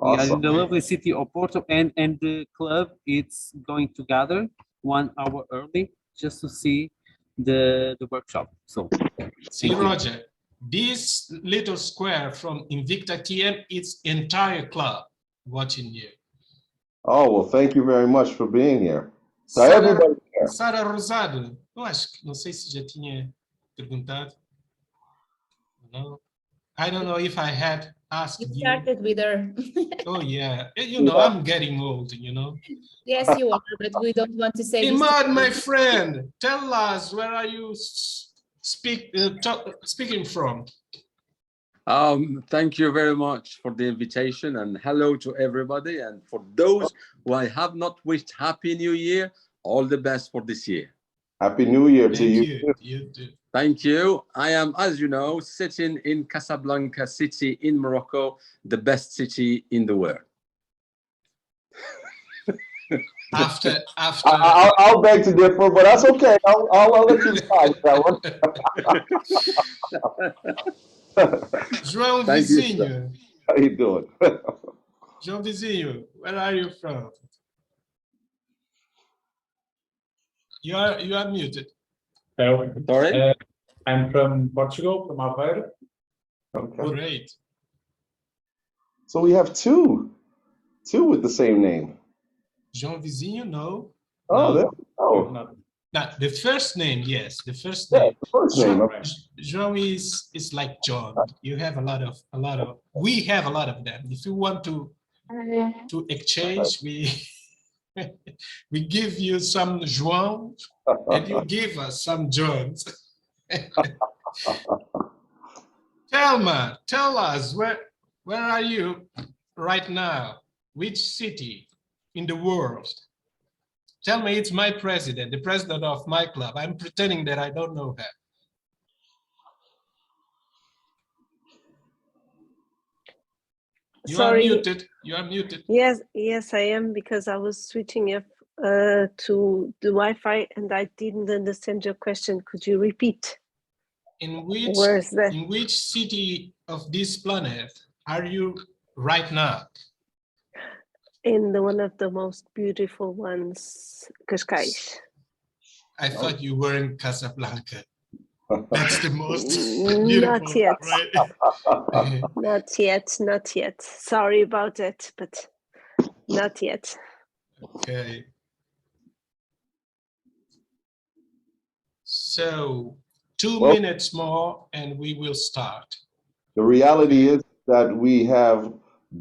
We are in Awesome. the lovely city of Porto, and the club it's going to gather 1 hour early just to see the workshop. So, See, thank you. Roger, this little square from Invicta TM, it's entire club watching you. Oh, well, thank you very much for being here. So Sara, everybody here. Sara Rosado, eu acho que não sei se já tinha perguntado. No, I don't know if I had asked You you. started with her. Oh yeah, you know, I'm getting old, you know. Yes, you are, but we don't want to say this. Imad, my friend, tell us where are you speaking from? Thank you very much for the invitation, and hello to everybody. And for those who I have not wished Happy New Year, all the best for this year. Happy New Year to Thank you. you. You too. Thank you. I am, as you know, sitting in Casablanca city in Morocco, the best city in the world. After I'll beg to differ, but that's okay. I'll let you slide with that one. João Thank you, Vizinho. How you doing? João Vizinho, where are you from? You are muted. Hello. Sorry? I'm from Portugal, from Aveiro. Okay. Great. So we have two with the same name. João Vizinho, no. Oh, No. oh, Now, the first name, yes, the first yeah, name. the first name. João is like John. You have a lot of we have a lot of them. If you want to exchange, we give you some João and you give us some Johns. Telma, tell us where are you right now? Which city in the world? Tell me, it's my president, the president of my club. I'm pretending that I don't know her. You are muted. You are muted. Yes, I am, because I was switching up to the Wi-Fi and I didn't understand your question. Could you repeat? In which city of this planet are you right now? In one of the most beautiful ones, Cascais. I thought you were in Casablanca. That's the most beautiful. Not yet. Right? Not yet. Sorry about that, but not yet. Okay. So 2 minutes more and we will start. The reality is that we have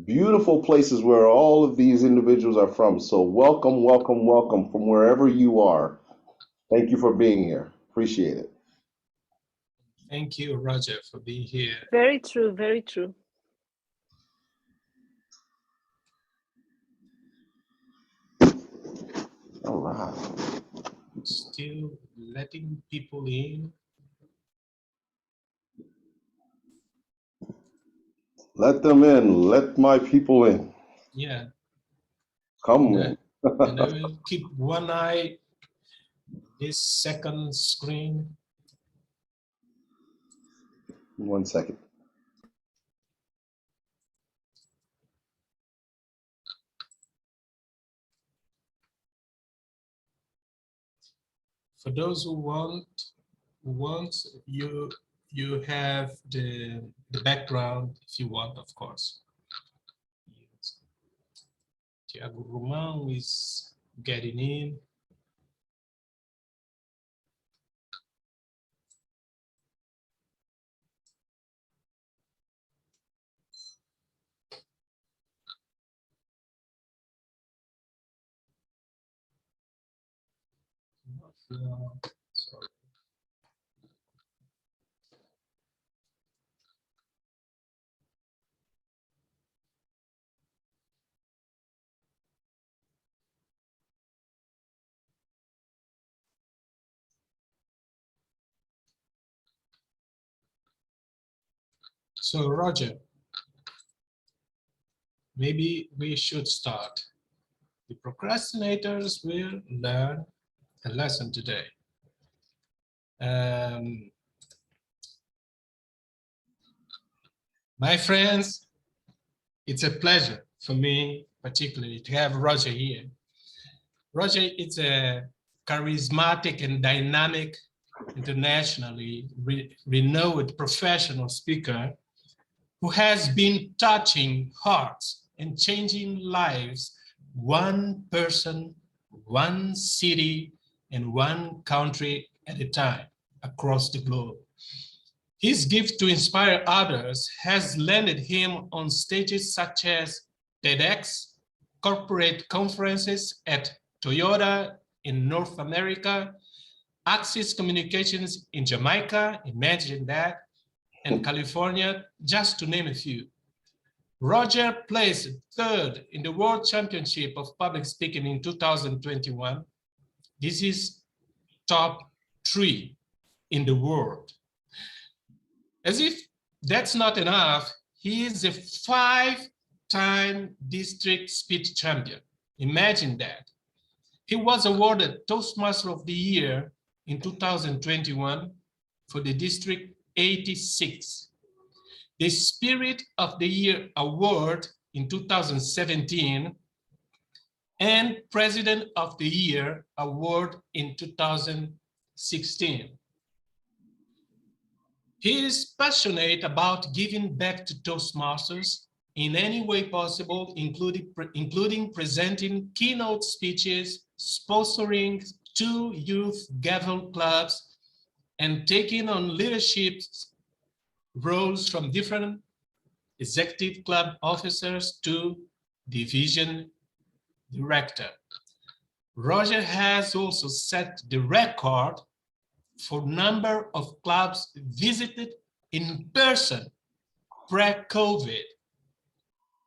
beautiful places where all of these individuals are from. So welcome, welcome, welcome from wherever you are. Thank you for being here. Appreciate it. Thank you, Roger, for being here. Very true, very true. All right. Still letting people in. Let them in. Let my people in. Yeah. Come in. And I will keep one eye this second screen. 1 second. For those who want you have the background if you want, of course. Yes. Tiago Romão is getting in. Sorry. So Roger, maybe we should start. The procrastinators will learn a lesson today. My friends, it's a pleasure for me, particularly, to have Roger here. Roger is a charismatic and dynamic, internationally renowned professional speaker who has been touching hearts and changing lives, one person, one city, and one country at a time across the globe. His gift to inspire others has landed him on stages such as TEDx, corporate conferences at Toyota in North America, Axis Communications in Jamaica, imagine that, and California, just to name a few. Roger placed third in the World Championship of Public Speaking in 2021. This is top 3 in the world. As if that's not enough, he is a 5-time district speech champion. Imagine that. He was awarded Toastmaster of the Year in 2021 for the District 86. The Spirit of the Year Award in 2017 and President of the Year Award in 2016. He is passionate about giving back to Toastmasters in any way possible, including presenting keynote speeches, sponsoring 2 youth gavel clubs, and taking on leadership roles from different executive club officers to division director. Roger has also set the record for number of clubs visited in person pre-COVID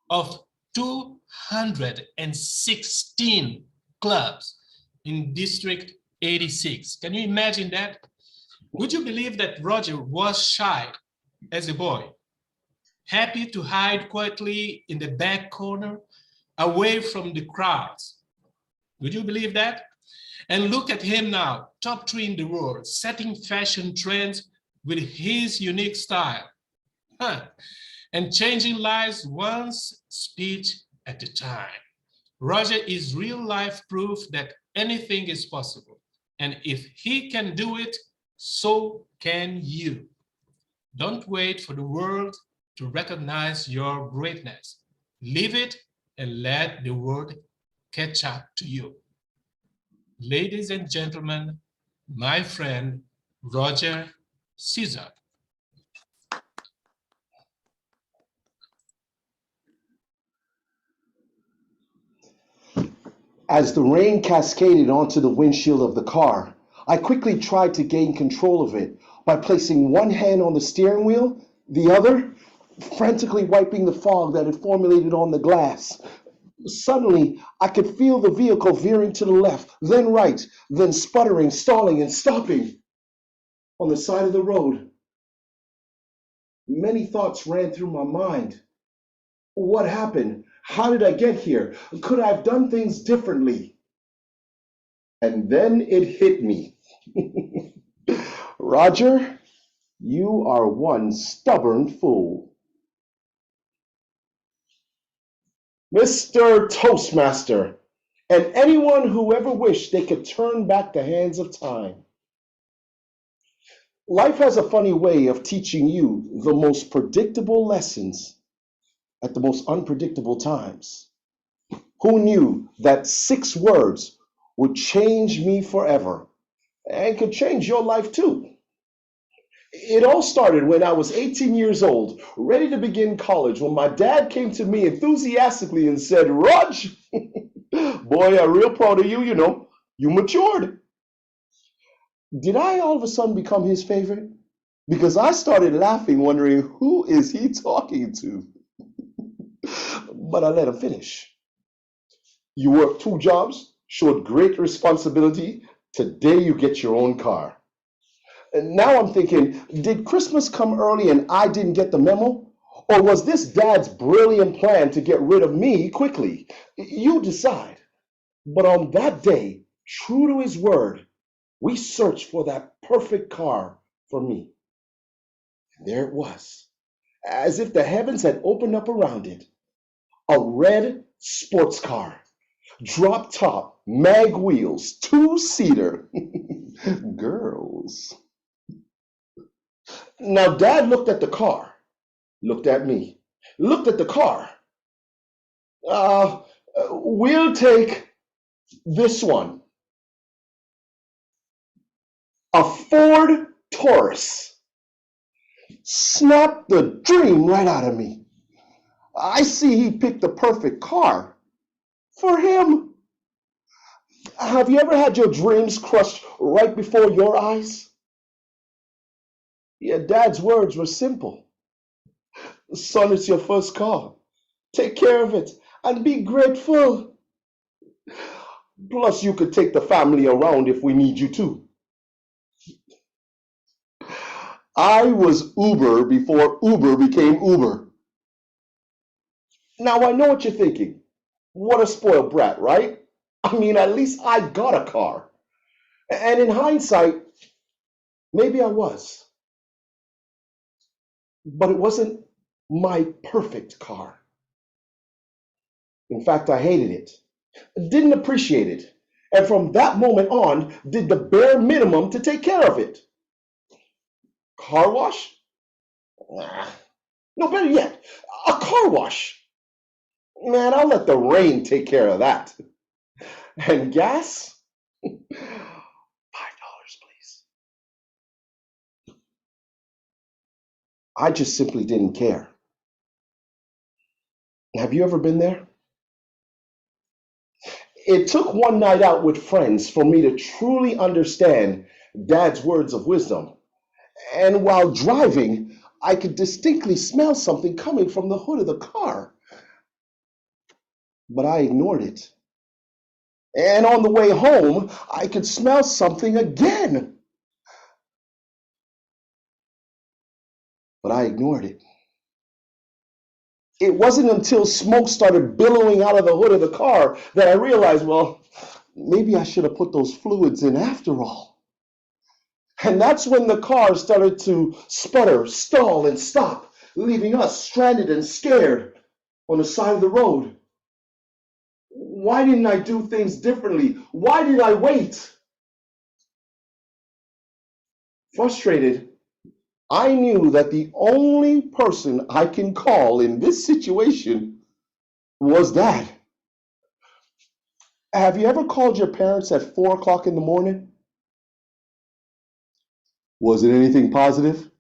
of 216 clubs in District 86. Can you imagine that? Would you believe that Roger was shy as a boy, happy to hide quietly in the back corner, away from the crowds? Would you believe that? And look at him now, top 3 in the world, setting fashion trends with his unique style, and changing lives one speech at a time. Roger is real life proof that anything is possible. And if he can do it, so can you. Don't wait for the world to recognize your greatness. Live it and let the world catch up to you. Ladies and gentlemen, my friend, Roger Caesar. As the rain cascaded onto the windshield of the car, I quickly tried to gain control of it by placing one hand on the steering wheel, the other frantically wiping the fog that had formulated on the glass. Suddenly, I could feel the vehicle veering to the left, then right, then sputtering, stalling, and stopping on the side of the road. Many thoughts ran through my mind. What happened? How did I get here? Could I have done things differently? And then it hit me. Roger, you are one stubborn fool. Mr. Toastmaster, and anyone who ever wished they could turn back the hands of time. Life has a funny way of teaching you the most predictable lessons at the most unpredictable times. Who knew that 6 words would change me forever and could change your life too? It all started when I was 18 years old, ready to begin college, when my dad came to me enthusiastically and said, "Rog, boy, I'm real proud of you, you matured." Did I all of a sudden become his favorite? Because I started laughing, wondering, who is he talking to? But I let him finish. You worked 2 jobs, showed great responsibility. Today you get your own car. And now I'm thinking, did Christmas come early and I didn't get the memo? Or was this dad's brilliant plan to get rid of me quickly? You decide. But on that day, true to his word, we searched for that perfect car for me. And there it was, as if the heavens had opened up around it. A red sports car, drop top, mag wheels, two-seater. Girls. Now, Dad looked at the car, looked at me, looked at the car. We'll take this one. A Ford Taurus. Snapped the dream right out of me. I see he picked the perfect car for him. Have you ever had your dreams crushed right before your eyes? Yeah, Dad's words were simple. Son, it's your first car. Take care of it and be grateful. Plus, you could take the family around if we need you to. I was Uber before Uber became Uber. Now, I know what you're thinking. What a spoiled brat, right? I mean, at least I got a car. And in hindsight, maybe I was. But it wasn't my perfect car. In fact, I hated it, didn't appreciate it, and from that moment on, did the bare minimum to take care of it. Car wash? Nah. No, better yet, a car wash. Man, I'll let the rain take care of that. And gas? $5, please. I just simply didn't care. Have you ever been there? It took one night out with friends for me to truly understand Dad's words of wisdom. And while driving, I could distinctly smell something coming from the hood of the car. But I ignored it. And on the way home, I could smell something again. But I ignored it. It wasn't until smoke started billowing out of the hood of the car that I realized, well, maybe I should have put those fluids in after all. And that's when the car started to sputter, stall, and stop, leaving us stranded and scared on the side of the road. Why didn't I do things differently? Why did I wait? Frustrated, I knew that the only person I can call in this situation was Dad. Have you ever called your parents at 4 o'clock in the morning? Was it anything positive?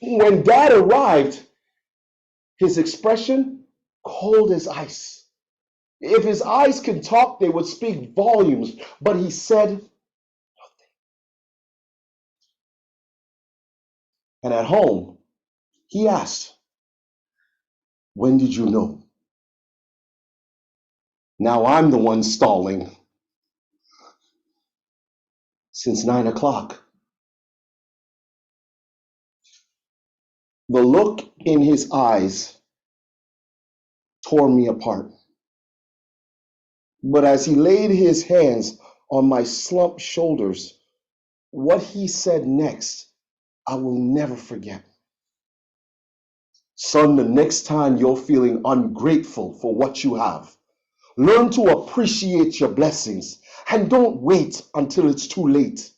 When Dad arrived, his expression cold as ice. If his eyes could talk, they would speak volumes, but he said nothing. And at home, he asked, "When did you know?" Now I'm the one stalling. Since 9 o'clock. The look in his eyes tore me apart. But as he laid his hands on my slumped shoulders, what he said next, I will never forget. Son, the next time you're feeling ungrateful for what you have, learn to appreciate your blessings and don't wait until it's too late.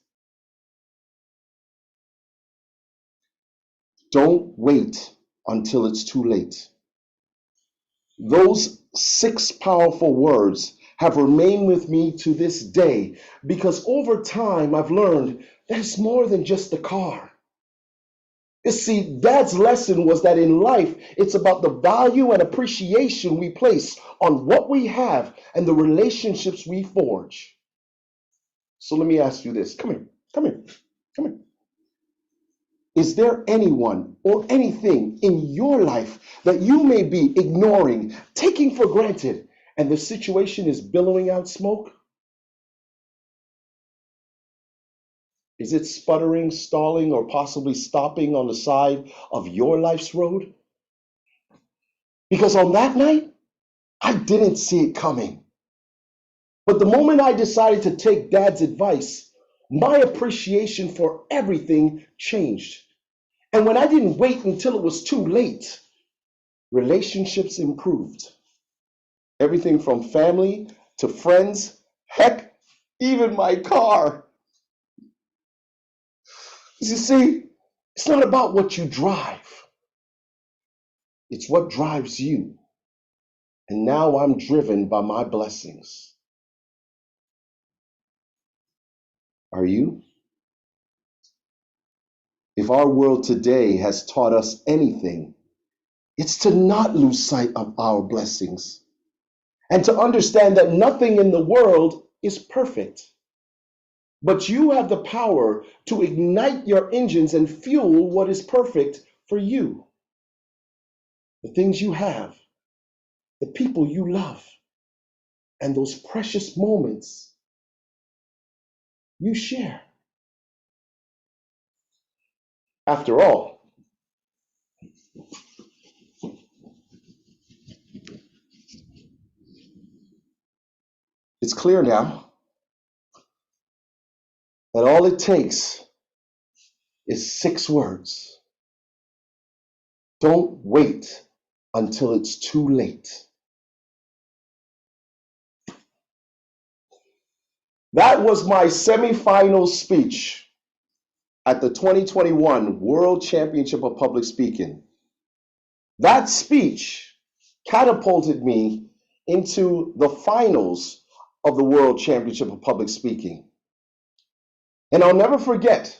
Don't wait until it's too late. Those 6 powerful words have remained with me to this day because over time I've learned that it's more than just the car. You see, Dad's lesson was that in life, it's about the value and appreciation we place on what we have and the relationships we forge. So let me ask you this. Come here, come here, come here. Is there anyone or anything in your life that you may be ignoring, taking for granted, and the situation is billowing out smoke? Is it sputtering, stalling, or possibly stopping on the side of your life's road? Because on that night, I didn't see it coming. But the moment I decided to take Dad's advice, my appreciation for everything changed. And when I didn't wait until it was too late, relationships improved. Everything from family to friends, heck, even my car. You see, it's not about what you drive. It's what drives you. And now I'm driven by my blessings. Are you? If our world today has taught us anything, it's to not lose sight of our blessings and to understand that nothing in the world is perfect. But you have the power to ignite your engines and fuel what is perfect for you. The things you have, the people you love, and those precious moments you share. After all, it's clear now that all it takes is 6 words. Don't wait until it's too late. That was my semifinal speech at the 2021 World Championship of Public Speaking. That speech catapulted me into the finals of the World Championship of Public Speaking. And I'll never forget,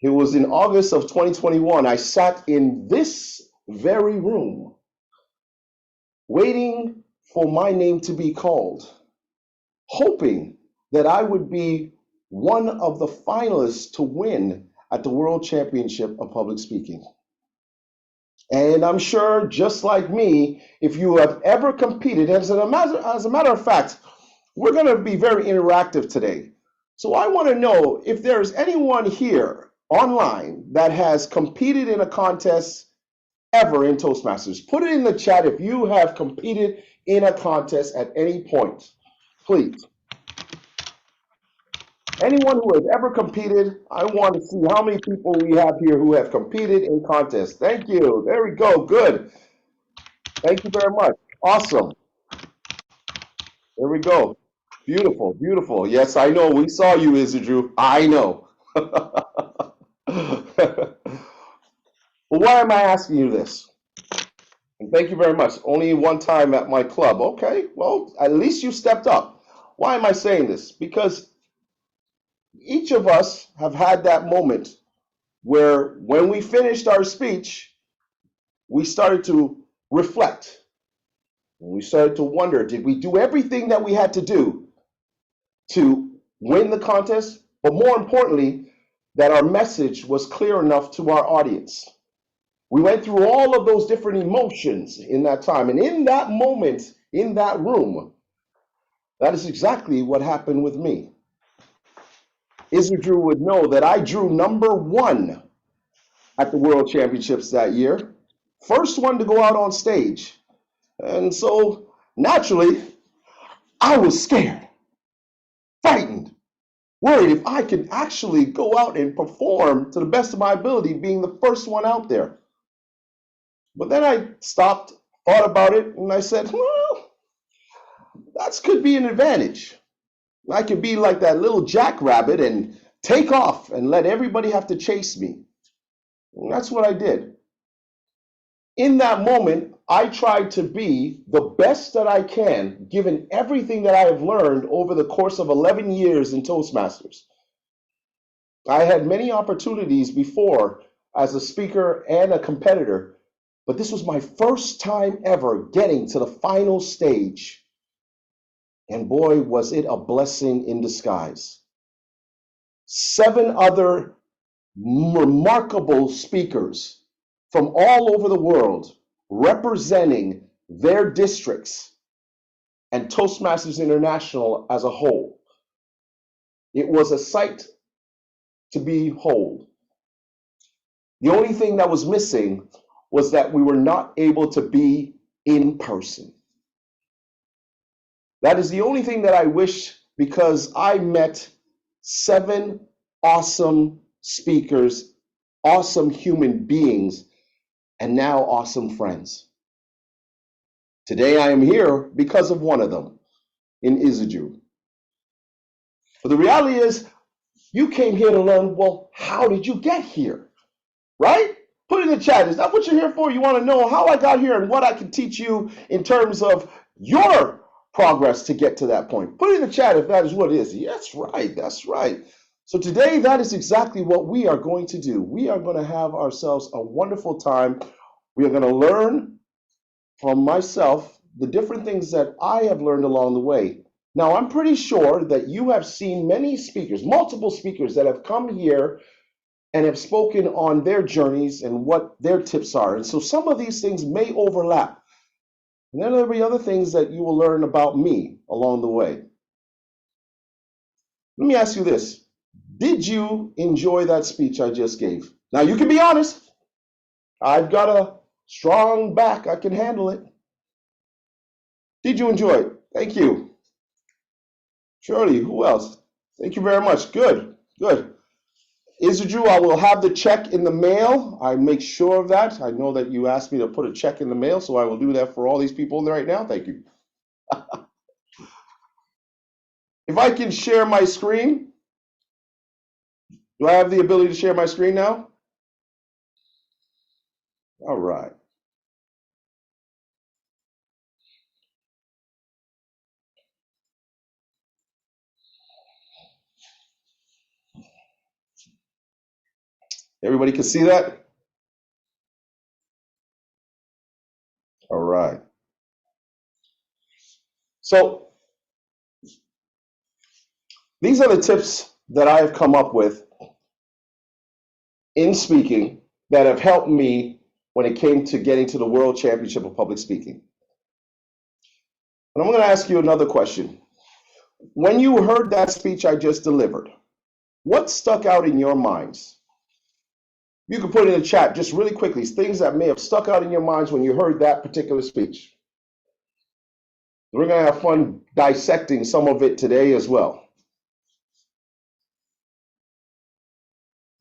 it was in August of 2021, I sat in this very room waiting for my name to be called, hoping that I would be one of the finalists to win at the World Championship of Public Speaking. And I'm sure, just like me, if you have ever competed, as a matter of fact, we're going to be very interactive today. So I want to know if there's anyone here online that has competed in a contest ever in Toastmasters. Put it in the chat if you have competed in a contest at any point, please. Anyone who has ever competed, I want to see how many people we have here who have competed in contests. Thank you. There we go. Good. Thank you very much. Awesome. There we go. Beautiful, beautiful. Yes, I know. We saw you, Isidru. I know. But why am I asking you this? And thank you very much. Only one time at my club. Okay, well, at least you stepped up. Why am I saying this? Because each of us have had that moment where when we finished our speech, we started to reflect. We started to wonder, did we do everything that we had to do to win the contest? But more importantly, that our message was clear enough to our audience. We went through all of those different emotions in that time. And in that moment, in that room, that is exactly what happened with me. Isidru would know that I drew number 1 at the World Championships that year. First one to go out on stage. And so, naturally, I was scared, frightened, worried if I could actually go out and perform to the best of my ability, being the first one out there. But then I stopped, thought about it, and I said, well, that could be an advantage. I could be like that little jackrabbit and take off and let everybody have to chase me. And that's what I did. In that moment, I tried to be the best that I can, given everything that I have learned over the course of 11 years in Toastmasters. I had many opportunities before as a speaker and a competitor, but this was my first time ever getting to the final stage. And boy, was it a blessing in disguise. 7 other remarkable speakers from all over the world representing their districts and Toastmasters International as a whole. It was a sight to behold. The only thing that was missing was that we were not able to be in person. That is the only thing that I wish, because I met 7 awesome speakers, awesome human beings, and now awesome friends. Today I am here because of one of them, in Izaju. But the reality is, you came here to learn, well, how did you get here? Right? Put it in the chat. Is that what you're here for? You want to know how I got here and what I can teach you in terms of your progress to get to that point. Put it in the chat if that is what it is. That's right. That's right. So today, that is exactly what we are going to do. We are going to have ourselves a wonderful time. We are going to learn from myself the different things that I have learned along the way. Now, I'm pretty sure that you have seen many speakers, multiple speakers that have come here and have spoken on their journeys and what their tips are. And so some of these things may overlap. And then there'll be other things that you will learn about me along the way. Let me ask you this. Did you enjoy that speech I just gave? Now, you can be honest. I've got a strong back. I can handle it. Did you enjoy it? Thank you. Shirley, who else? Thank you very much. Good, good. Izaju, I will have the check in the mail. I make sure of that. I know that you asked me to put a check in the mail, so I will do that for all these people right now. Thank you. If I can share my screen, do I have the ability to share my screen now? All right. Everybody can see that? All right. So these are the tips that I have come up with in speaking that have helped me when it came to getting to the World Championship of Public Speaking. And I'm going to ask you another question. When you heard that speech I just delivered, what stuck out in your minds? You can put it in the chat just really quickly, things that may have stuck out in your minds when you heard that particular speech. We're going to have fun dissecting some of it today as well.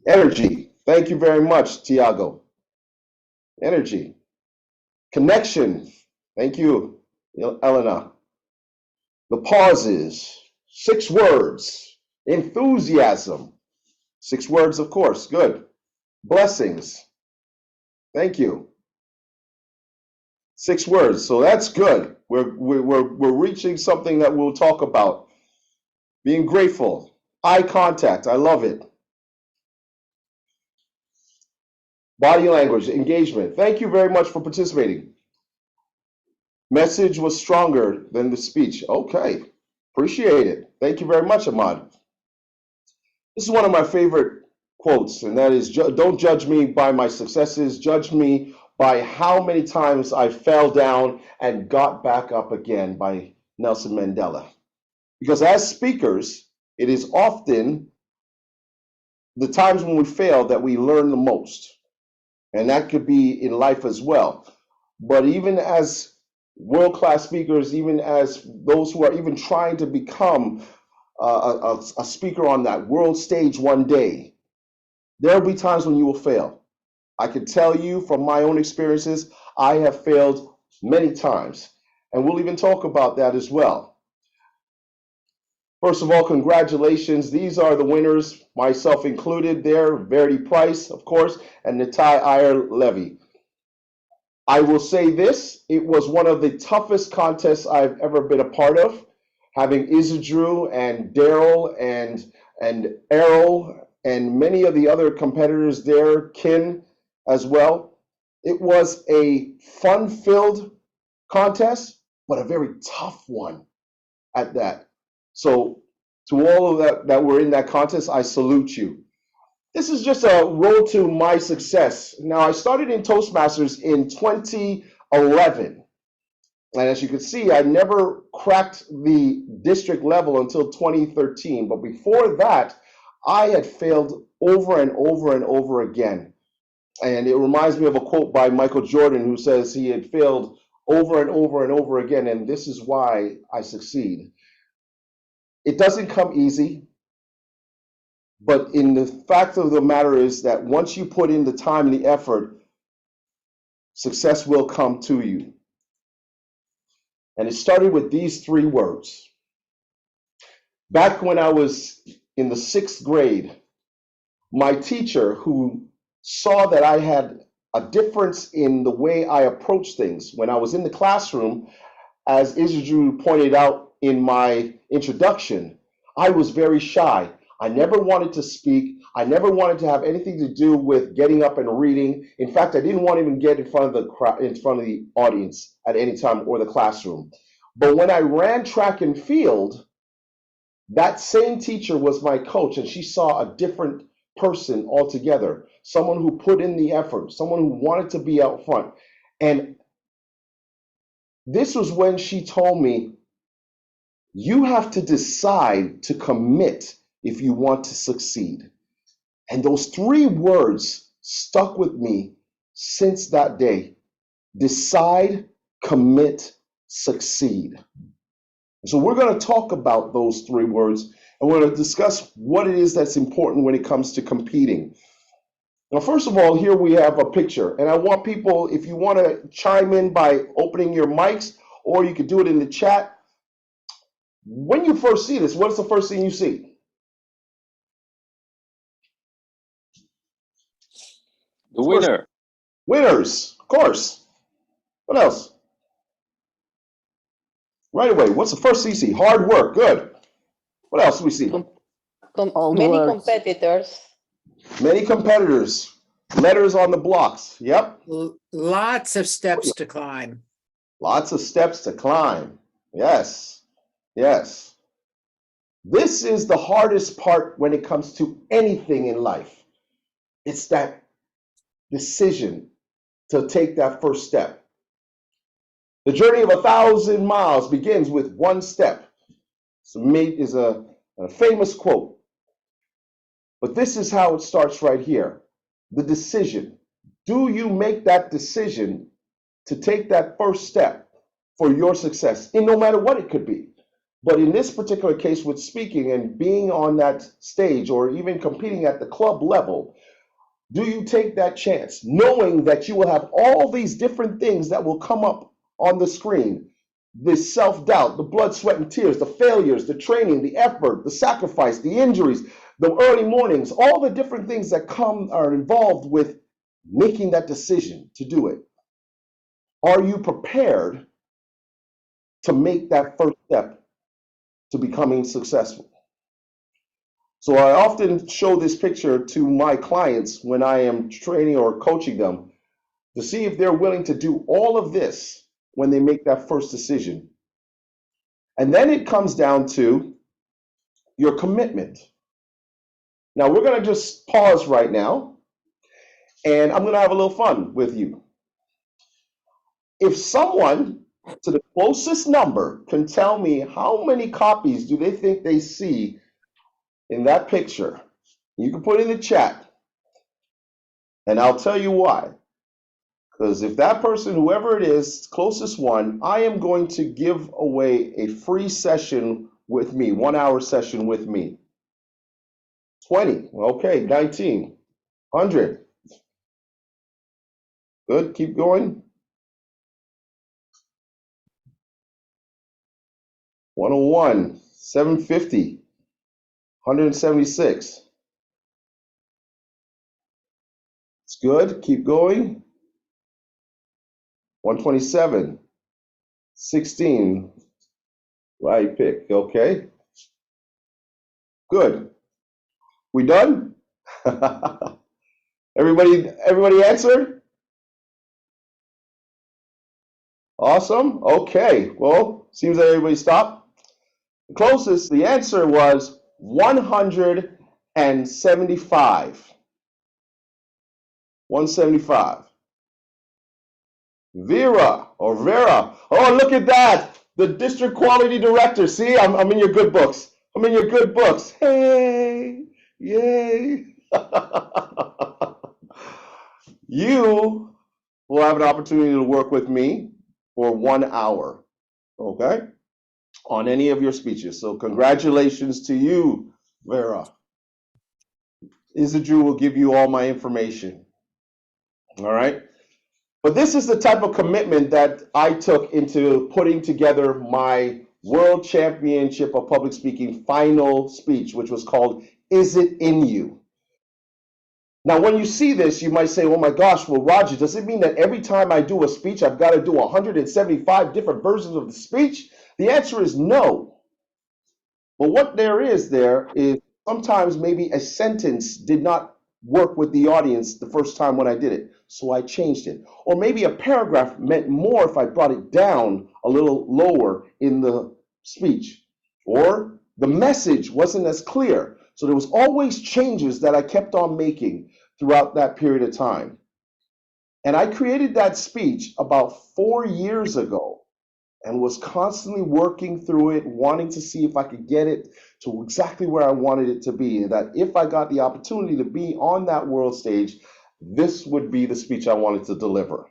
Energy. Thank you very much, Tiago. Energy. Connection. Thank you, Elena. The pauses. 6 words. Enthusiasm. 6 words, of course. Good. Blessings. Thank you. 6 words. So that's good. We're reaching something that we'll talk about. Being grateful. Eye contact. I love it. Body language, engagement. Thank you very much for participating. Message was stronger than the speech. Okay, appreciate it. Thank you very much, Ahmad. This is one of my favorite quotes, and that is, don't judge me by my successes, judge me by how many times I fell down and got back up again, by Nelson Mandela. Because as speakers, it is often the times when we fail that we learn the most. And that could be in life as well. But even as world-class speakers, even as those who are even trying to become a speaker on that world stage one day, there will be times when you will fail. I can tell you from my own experiences, I have failed many times. And we'll even talk about that as well. First of all, congratulations. These are the winners, myself included there, Verity Price, of course, and Natai Iyer Levy. I will say this, it was one of the toughest contests I've ever been a part of, having Izadru and Daryl and Errol and many of the other competitors there, Kin as well. It was a fun-filled contest, but a very tough one at that. So to all of that were in that contest, I salute you. This is just a road to my success. Now, I started in Toastmasters in 2011. And as you can see, I never cracked the district level until 2013. But before that, I had failed over and over and over again. And it reminds me of a quote by Michael Jordan, who says he had failed over and over and over again. And this is why I succeed. It doesn't come easy, but in the fact of the matter is that once you put in the time and the effort, success will come to you. And it started with these 3 words. Back when I was in the 6th grade, my teacher, who saw that I had a difference in the way I approach things when I was in the classroom, as Isiju pointed out in my introduction, I was very shy. I never wanted to speak. I never wanted to have anything to do with getting up and reading. In fact, I didn't want to even get in front of the audience at any time or the classroom. But when I ran track and field, that same teacher was my coach, and she saw a different person altogether, someone who put in the effort, someone who wanted to be out front. And this was when she told me, you have to decide to commit if you want to succeed. And those 3 words stuck with me since that day. Decide, commit, succeed. So we're going to talk about those 3 words, and we're going to discuss what it is that's important when it comes to competing. Now, first of all, here we have a picture, and I want people, if you want to chime in by opening your mics, or you could do it in the chat. When you first see this, what's the first thing you see? The winner. Winners, of course. What else? Right away, what's the first thing you see? Hard work, good. What else do we see? Many competitors. Many competitors. Letters on the blocks, yep. Lots of steps to climb. Lots of steps to climb, yes, yes. This is the hardest part when it comes to anything in life. It's that decision to take that first step. The journey of 1,000 miles begins with 1 step. Is a famous quote. But this is how it starts right here. The decision. Do you make that decision to take that first step for your success, in no matter what it could be? But in this particular case with speaking and being on that stage or even competing at the club level, do you take that chance, knowing that you will have all these different things that will come up on the screen? The self-doubt, the blood, sweat, and tears, the failures, the training, the effort, the sacrifice, the injuries, the early mornings, all the different things that are involved with making that decision to do it. Are you prepared to make that first step to becoming successful? So I often show this picture to my clients when I am training or coaching them to see if they're willing to do all of this when they make that first decision. And then it comes down to your commitment. Now we're going to just pause right now, and I'm going to have a little fun with you. If someone to the closest number can tell me how many copies do they think they see in that picture, you can put in the chat, and I'll tell you why. Because if that person, whoever it is, closest one, I am going to give away a free session with me, 1-hour session with me. 20, okay, 19, 100. Good, keep going. 101, 750, 176. It's good, keep going. 127, 16, right pick, okay. Good. We done? Everybody answered? Awesome, okay. Well, seems that everybody stopped. The closest, the answer was 175. 175. Vera, oh, look at that. The district quality director. See, I'm in your good books. I'm in your good books. Hey, yay. You will have an opportunity to work with me for 1 hour, okay, on any of your speeches. So congratulations to you, Vera. Isaju will give you all my information. All right. But this is the type of commitment that I took into putting together my World Championship of Public Speaking final speech, which was called Is It In You? Now, when you see this, you might say, oh my gosh, well, Roger, does it mean that every time I do a speech, I've got to do 175 different versions of the speech? The answer is no. But what there is sometimes maybe a sentence did not work with the audience the first time when I did it, so I changed it. Or maybe a paragraph meant more if I brought it down a little lower in the speech. Or the message wasn't as clear. So there was always changes that I kept on making throughout that period of time. And I created that speech about 4 years ago and was constantly working through it, wanting to see if I could get it to exactly where I wanted it to be. And that if I got the opportunity to be on that world stage, this would be the speech I wanted to deliver.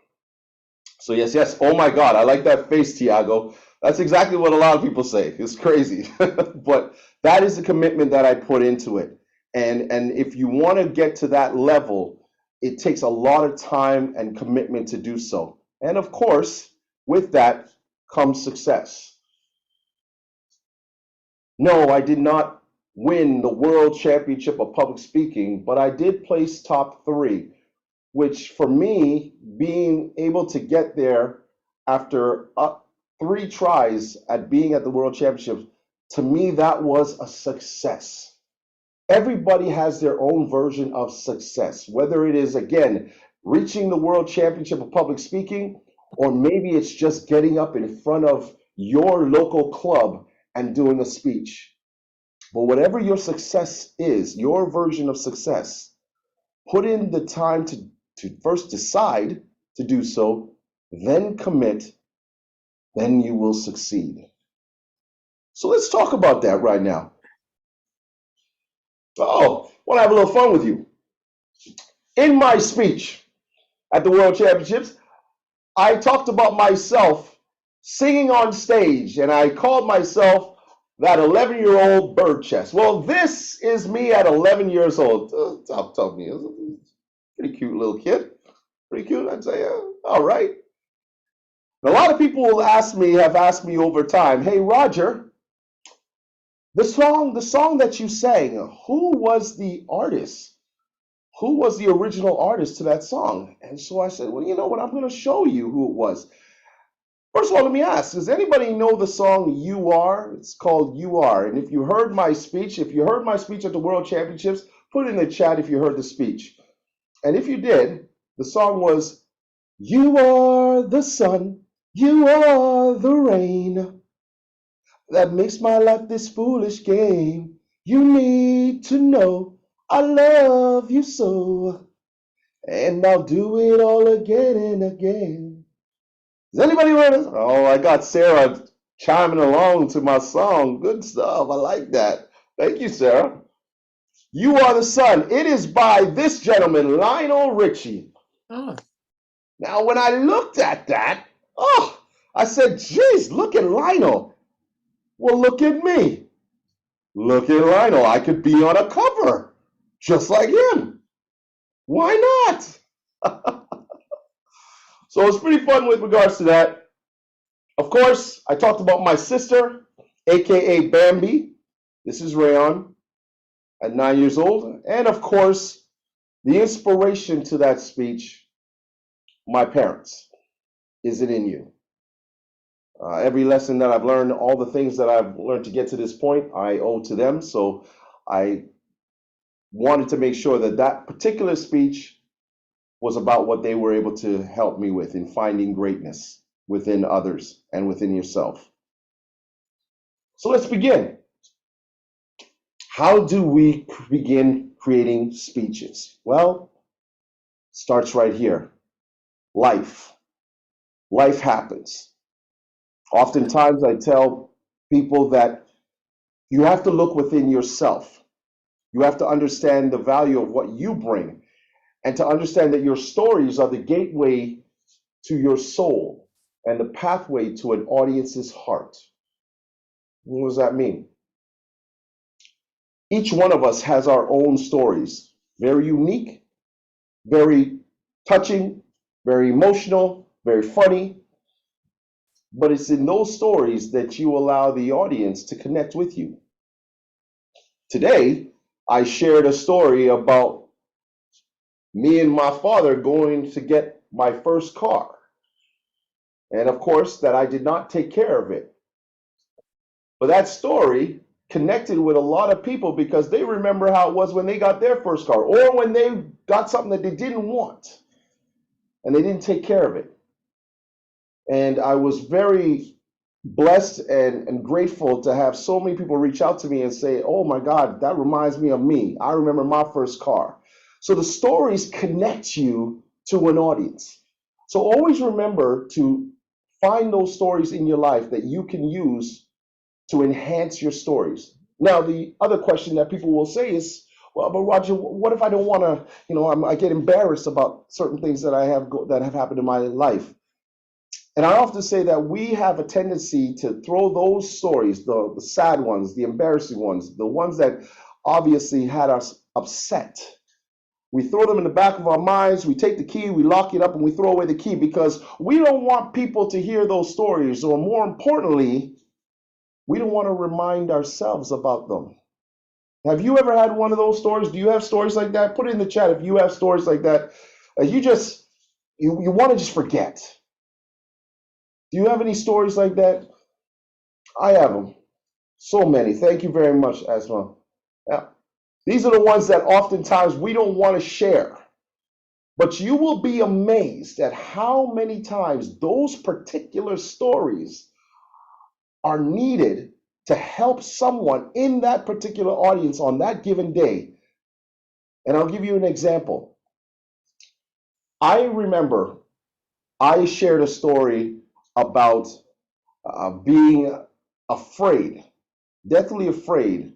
So yes, oh my God, I like that face, Tiago. That's exactly what a lot of people say. It's crazy. But that is the commitment that I put into it. And if you want to get to that level, it takes a lot of time and commitment to do so. And of course, with that comes success. No, I did not win the World Championship of Public Speaking, but I did place top 3, which for me, being able to get there after 3 tries at being at the World Championships, to me, that was a success. Everybody has their own version of success, whether it is, again, reaching the World Championship of Public Speaking, or maybe it's just getting up in front of your local club and doing a speech. But whatever your success is, your version of success, put in the time to first decide to do so, then commit, then you will succeed. So let's talk about that right now. Oh, I want to have a little fun with you. In my speech at the World Championships, I talked about myself singing on stage, and I called myself that 11-year-old bird chest. Well, this is me at 11 years old. Tell me, pretty cute little kid. Pretty cute, I'd say. All right. A lot of people have asked me over time, hey, Roger, the song that you sang, who was the artist? Who was the original artist to that song? And so I said, well, you know what? I'm going to show you who it was. First of all, let me ask, does anybody know the song You Are? It's called You Are. And if you heard my speech at the World Championships, put it in the chat if you heard the speech. And if you did, the song was, you are the sun, you are the rain that makes my life this foolish game. You need to know I love you so, and I'll do it all again and again. Does anybody heard this? Oh, I got Sarah chiming along to my song. Good stuff. I like that. Thank you, Sarah. You Are the Sun. It is by this gentleman, Lionel Richie. Oh, Now, when I looked at that, I said, geez, look at Lionel. Well, look at me. Look at Lionel. I could be on a cover just like him. Why not? So it's pretty fun with regards to that. Of course, I talked about my sister, aka Bambi. This is Rayon at 9 years old. And of course, the inspiration to that speech, my parents. Is it in you? Every lesson that I've learned, all the things that I've learned to get to this point, I owe to them. So I wanted to make sure that that particular speech was about what they were able to help me with in finding greatness within others and within yourself. So let's begin. How do we begin creating speeches? Well, starts right here. Life. Life happens. Oftentimes I tell people that you have to look within yourself. You have to understand the value of what you bring, and to understand that your stories are the gateway to your soul and the pathway to an audience's heart. What does that mean? Each one of us has our own stories, very unique, very touching, very emotional, very funny, but it's in those stories that you allow the audience to connect with you. Today, I shared a story about me and my father going to get my first car. And of course, that I did not take care of it. But that story connected with a lot of people because they remember how it was when they got their first car or when they got something that they didn't want and they didn't take care of it. And I was very blessed and grateful to have so many people reach out to me and say, oh my God, that reminds me of me. I remember my first car. So the stories connect you to an audience. So always remember to find those stories in your life that you can use to enhance your stories. Now, the other question that people will say is, well, but Roger, what if I don't want to, I get embarrassed about certain things that that have happened in my life. And I often say that we have a tendency to throw those stories, the sad ones, the embarrassing ones, the ones that obviously had us upset. We throw them in the back of our minds, we take the key, we lock it up, and we throw away the key because we don't want people to hear those stories, or more importantly, we don't want to remind ourselves about them. Have you ever had one of those stories? Do you have stories like that? Put it in the chat if you have stories like that. You want to just forget. Do you have any stories like that? I have them. So many. Thank you very much, Asma. Yeah. These are the ones that oftentimes we don't want to share. But you will be amazed at how many times those particular stories are needed to help someone in that particular audience on that given day. And I'll give you an example. I remember I shared a story about being afraid, deathly afraid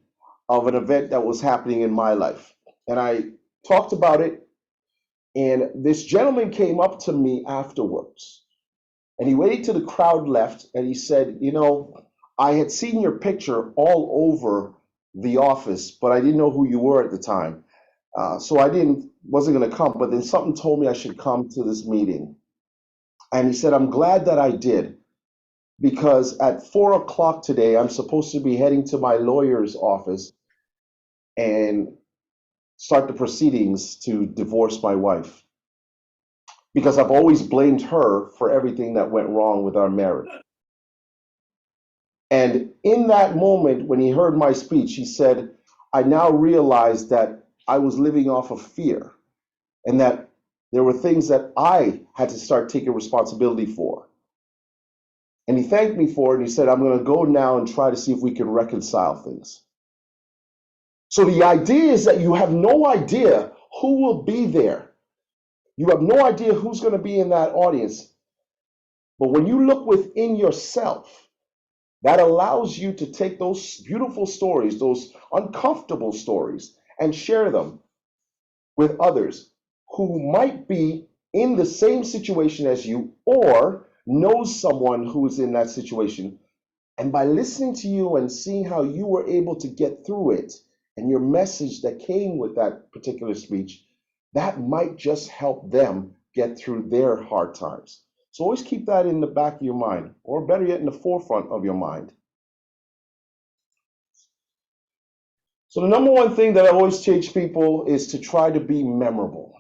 of an event that was happening in my life. And I talked about it, and this gentleman came up to me afterwards. And he waited till the crowd left, and he said, I had seen your picture all over the office, but I didn't know who you were at the time. So I wasn't going to come, but then something told me I should come to this meeting. And he said, I'm glad that I did, because at 4 o'clock today, I'm supposed to be heading to my lawyer's office and start the proceedings to divorce my wife, because I've always blamed her for everything that went wrong with our marriage. And in that moment, when he heard my speech, he said, I now realize that I was living off of fear and that there were things that I had to start taking responsibility for. And he thanked me for it. And he said, I'm going to go now and try to see if we can reconcile things. So the idea is that you have no idea who will be there. You have no idea who's going to be in that audience. But when you look within yourself, that allows you to take those beautiful stories, those uncomfortable stories, and share them with others who might be in the same situation as you or knows someone who is in that situation. And by listening to you and seeing how you were able to get through it and your message that came with that particular speech, that might just help them get through their hard times. So always keep that in the back of your mind, or better yet, in the forefront of your mind. So the number one thing that I always teach people is to try to be memorable.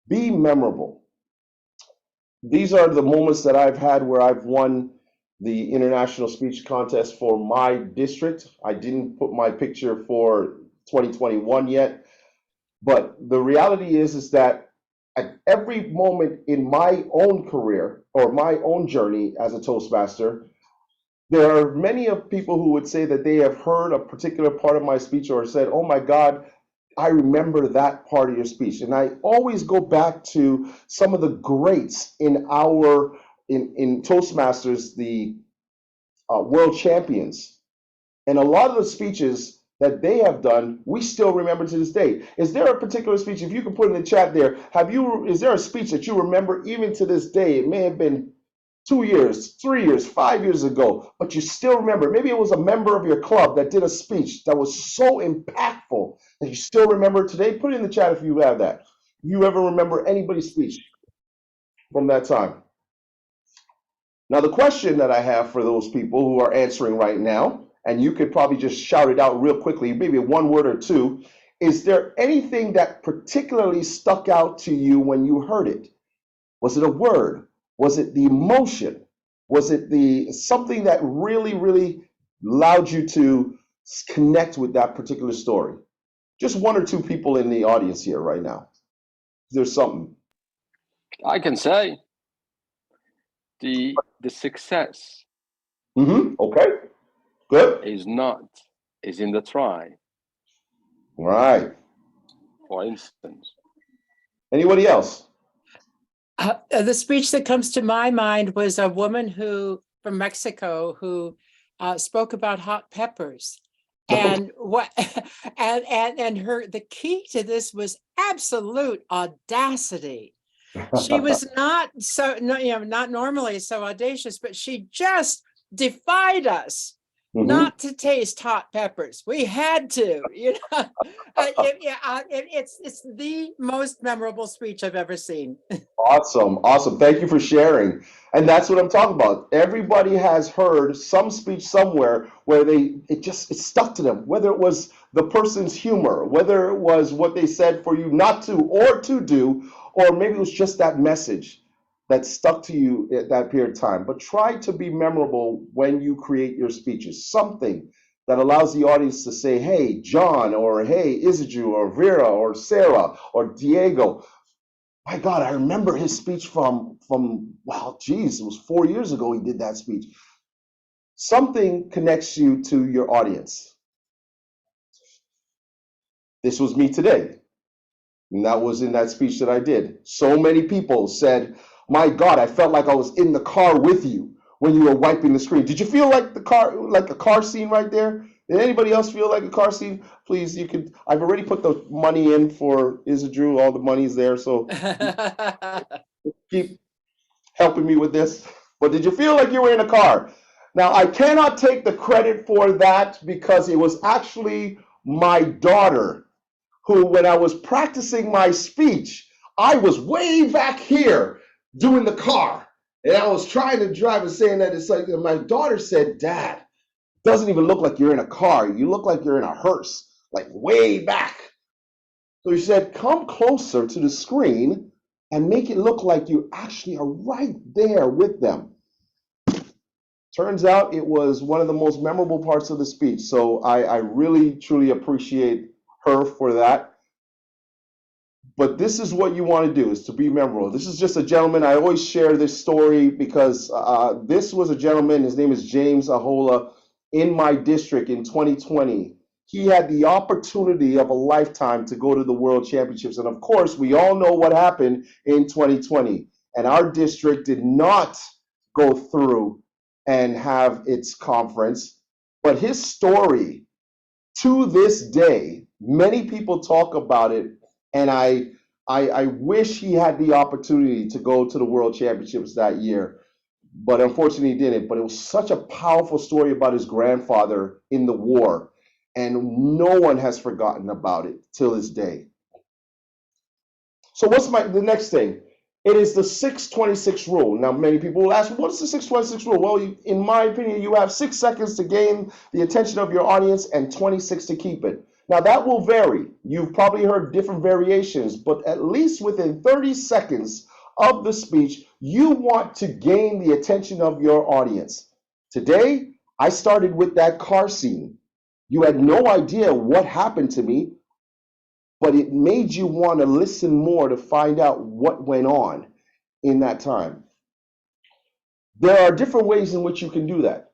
Be memorable. These are the moments that I've had where I've won the international speech contest for my district. I didn't put my picture for 2021 yet, but the reality is that at every moment in my own career or my own journey as a Toastmaster, there are many of people who would say that they have heard a particular part of my speech or said, oh my God, I remember that part of your speech. And I always go back to some of the greats in Toastmasters, the world champions. And a lot of the speeches that they have done, we still remember to this day. Is there a particular speech, if you can put in the chat there, is there a speech that you remember even to this day? It may have been 2 years, 3 years, 5 years ago, but you still remember. Maybe it was a member of your club that did a speech that was so impactful that you still remember today. Put it in the chat if you have that. You ever remember anybody's speech? from that time. Now, the question that I have for those people who are answering right now, and you could probably just shout it out real quickly, maybe one word or two, is there anything that particularly stuck out to you when you heard it? Was it a word? Was it the emotion? Was it the something that really, really allowed you to connect with that particular story? Just one or two people in the audience here right now. There's something. I can say the success Okay. Good. is in the try. Right. For instance. Anybody else? The speech that comes to my mind was a woman from Mexico who spoke about hot peppers. And the key to this was absolute audacity. She was not normally so audacious, but she just defied us not to taste hot peppers. We had to, it's the most memorable speech I've ever seen. Awesome. Thank you for sharing. And that's what I'm talking about. Everybody has heard some speech somewhere where it stuck to them, whether it was the person's humor, whether it was what they said for you not to or to do, or maybe it was just that message that stuck to you at that period of time. But try to be memorable when you create your speeches, something that allows the audience to say, hey, John, or hey, Isidru, or Vera, or Sarah, or Diego. My God, I remember his speech from wow, geez, it was 4 years ago he did that speech. Something connects you to your audience. This was me today. And that was in that speech that I did. So many people said, my God, I felt like I was in the car with you when you were wiping the screen. Did you feel like a car scene right there? Did anybody else feel like a car scene? Please, you could. I've already put the money in for Isidru. All the money's there, so keep helping me with this. But did you feel like you were in a car? Now, I cannot take the credit for that because it was actually my daughter who, when I was practicing my speech, I was way back here doing the car. And I was trying to drive and saying that it's like, my daughter said, Dad, it doesn't even look like you're in a car. You look like you're in a hearse, like way back. So she said, come closer to the screen and make it look like you actually are right there with them. Turns out it was one of the most memorable parts of the speech. So I really, truly appreciate her for that. But this is what you want to do, is to be memorable. This is just a gentleman. I always share this story because this was a gentleman. His name is James Ahola in my district in 2020. He had the opportunity of a lifetime to go to the World Championships. And of course, we all know what happened in 2020. And our district did not go through and have its conference. But his story, to this day, many people talk about it. And I wish he had the opportunity to go to the World Championships that year, but unfortunately he didn't. But it was such a powerful story about his grandfather in the war, and no one has forgotten about it till this day. So what's the next thing? It is the 626 rule. Now, many people will ask, what is the 626 rule? Well, in my opinion, you have 6 seconds to gain the attention of your audience and 26 to keep it. Now, that will vary. You've probably heard different variations, but at least within 30 seconds of the speech, you want to gain the attention of your audience. Today, I started with that car scene. You had no idea what happened to me, but it made you want to listen more to find out what went on in that time. There are different ways in which you can do that.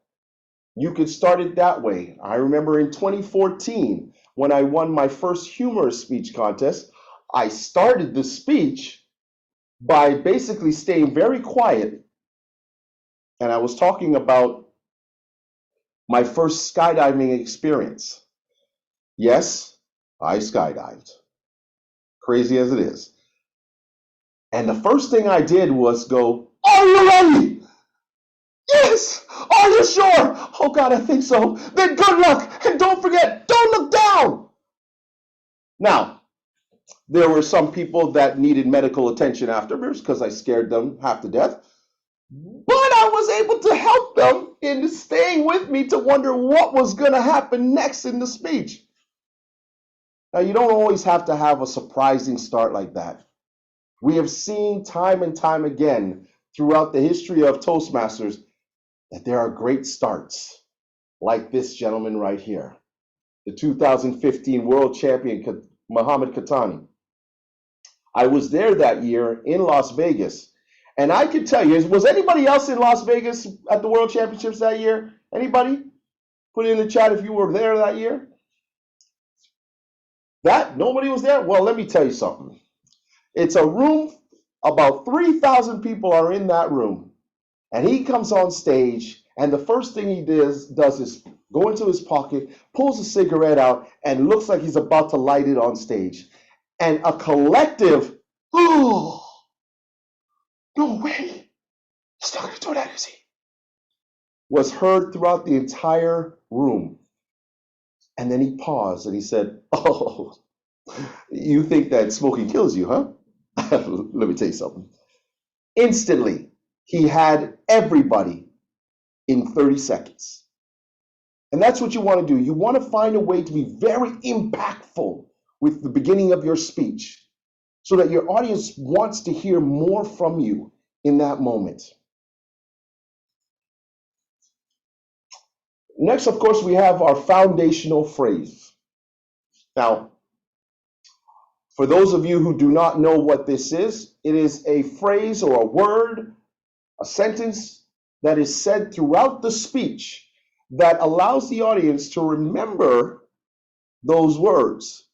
You could start it that way. I remember in 2014, when I won my first humorous speech contest, I started the speech by basically staying very quiet. And I was talking about my first skydiving experience. Yes, I skydived, crazy as it is. And the first thing I did was go, are you ready? Yes! Are you sure? Oh God, I think so. Then good luck, and don't forget, don't look down. Now, There were some people that needed medical attention afterwards because I scared them half to death. But I was able to help them in staying with me to wonder what was going to happen next in the speech. Now, you don't always have to have a surprising start like that. We have seen time and time again throughout the history of Toastmasters that there are great starts, like this gentleman right here, the 2015 world champion, Muhammad Khatani. I was there that year in Las Vegas, and I can tell you, was anybody else in Las Vegas at the World Championships that year? Anybody? Put it in the chat if you were there that year. Nobody was there? Well, let me tell you something. It's a room, about 3,000 people are in that room, and he comes on stage, and the first thing he does is go into his pocket, pulls a cigarette out, and looks like he's about to light it on stage. And a collective, oh, no way, he's not going to do that, is he? Was heard throughout the entire room. And then he paused and he said, oh, you think that smoking kills you, huh? Let me tell you something. Instantly, he had everybody in 30 seconds. And that's what you want to do. You want to find a way to be very impactful with the beginning of your speech so that your audience wants to hear more from you in that moment. Next, of course, we have our foundational phrase. Now, for those of you who do not know what this is, it is a phrase or a word, a sentence that is said throughout the speech that allows the audience to remember those words.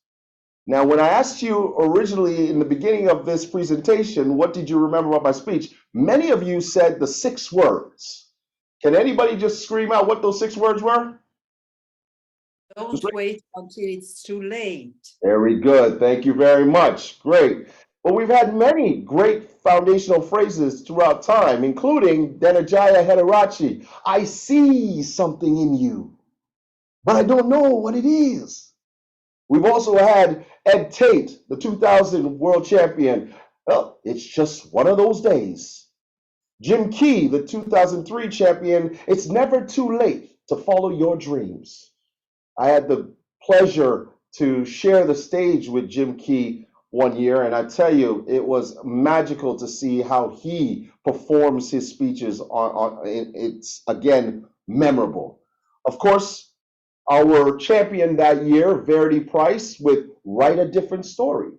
Now, when I asked you originally in the beginning of this presentation, what did you remember about my speech? Many of you said the 6 words. Can anybody just scream out what those 6 words were? Don't wait until it's too late. Very good. Thank you very much. Great. Well, we've had many great foundational phrases throughout time, including Dhananjaya Hederachi. I see something in you, but I don't know what it is. We've also had Ed Tate, the 2000 world champion. Well, it's just one of those days. Jim Key, the 2003 champion. It's never too late to follow your dreams. I had the pleasure to share the stage with Jim Key one year, and I tell you, it was magical to see how he performs his speeches. It's, again, memorable. Of course, our champion that year, Verity Price, with Write a Different Story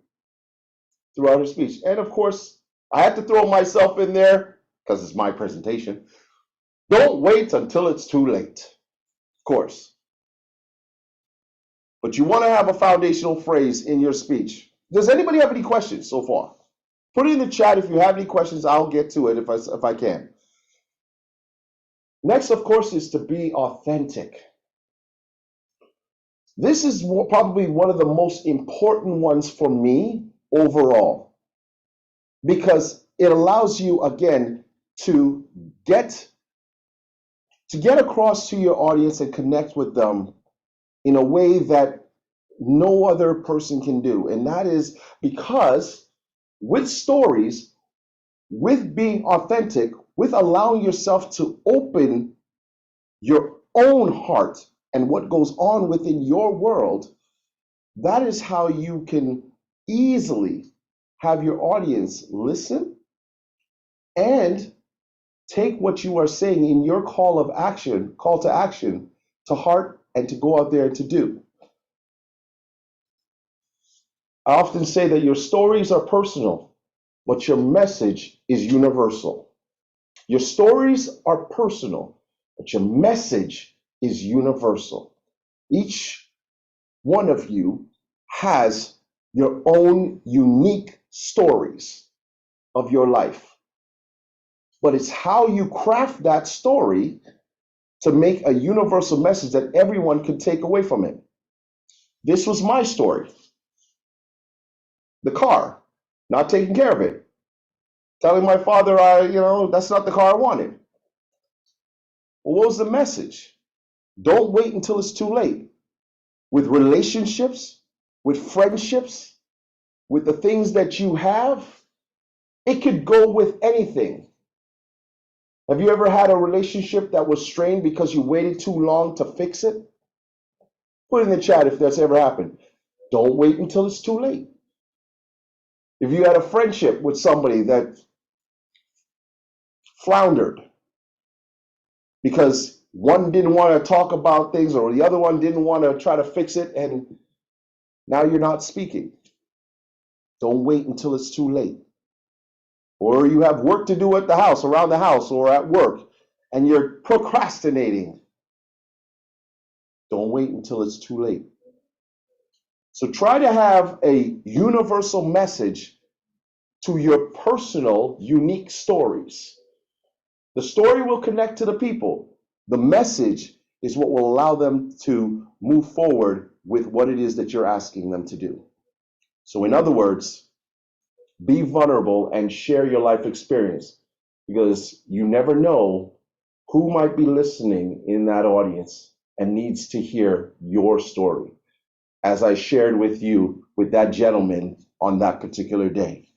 throughout her speech. And of course, I had to throw myself in there because it's my presentation. Don't wait until it's too late, of course. But you want to have a foundational phrase in your speech. Does anybody have any questions so far? Put it in the chat if you have any questions. I'll get to it if I can. Next, of course, is to be authentic. This is probably one of the most important ones for me overall, because it allows you, again, to get across to your audience and connect with them in a way that no other person can do. And that is because with stories, with being authentic, with allowing yourself to open your own heart and what goes on within your world, that is how you can easily have your audience listen and take what you are saying in your call to action to heart and to go out there and to do. I often say that your stories are personal, but your message is universal. Your stories are personal, but your message is universal. Each one of you has your own unique stories of your life. But it's how you craft that story to make a universal message that everyone can take away from it. This was my story. The car, not taking care of it. Telling my father, that's not the car I wanted. Well, what was the message? Don't wait until it's too late. With relationships, with friendships, with the things that you have, it could go with anything. Have you ever had a relationship that was strained because you waited too long to fix it? Put in the chat if that's ever happened. Don't wait until it's too late. If you had a friendship with somebody that floundered because one didn't want to talk about things or the other one didn't want to try to fix it, and now you're not speaking, don't wait until it's too late. Or you have work to do at the house, around the house, or at work, and you're procrastinating. Don't wait until it's too late. So try to have a universal message to your personal, unique stories. The story will connect to the people. The message is what will allow them to move forward with what it is that you're asking them to do. So in other words, be vulnerable and share your life experience, because you never know who might be listening in that audience and needs to hear your story, as I shared with you with that gentleman on that particular day.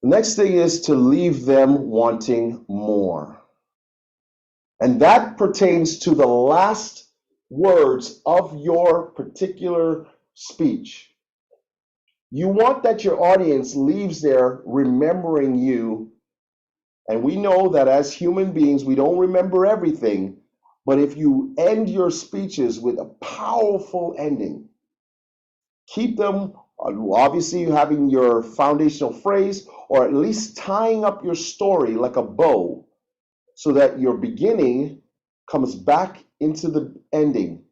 The next thing is to leave them wanting more. And that pertains to the last words of your particular speech. You want that your audience leaves there remembering you. And we know that as human beings, we don't remember everything. But if you end your speeches with a powerful ending, keep them obviously having your foundational phrase, or at least tying up your story like a bow, so that your beginning comes back into the ending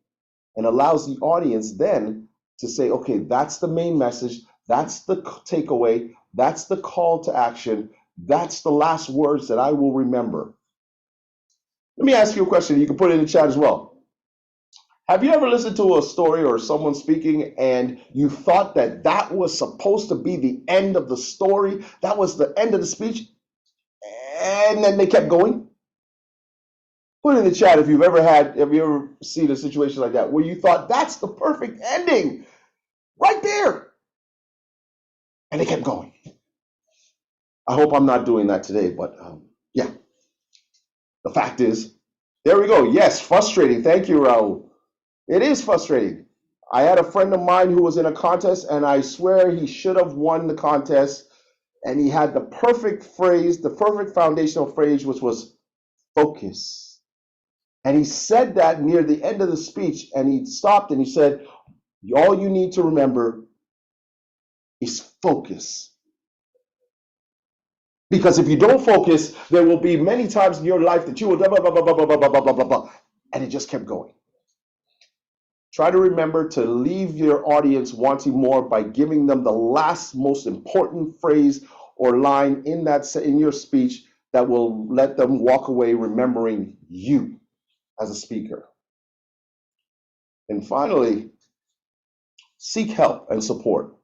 and allows the audience then to say, okay, that's the main message, that's the takeaway, that's the call to action, that's the last words that I will remember. Let me ask you a question. You can put it in the chat as well. Have you ever listened to a story or someone speaking and you thought that that was supposed to be the end of the story, that was the end of the speech, and then they kept going? Put it in the chat if have you ever seen a situation like that where you thought that's the perfect ending right there, and they kept going. I hope I'm not doing that today, but yeah, the fact is, there we go. Yes, frustrating. Thank you, Raul. It is frustrating. I had a friend of mine who was in a contest, and I swear he should have won the contest, and he had the perfect phrase, the perfect foundational phrase, which was focus. And he said that near the end of the speech, and he stopped and he said, all you need to remember is focus. Because if you don't focus, there will be many times in your life that you will blah, blah, blah, blah, blah, blah, blah, blah, blah, blah, and it just kept going. Try to remember to leave your audience wanting more by giving them the last most important phrase or line in your speech that will let them walk away remembering you as a speaker. And finally, seek help and support.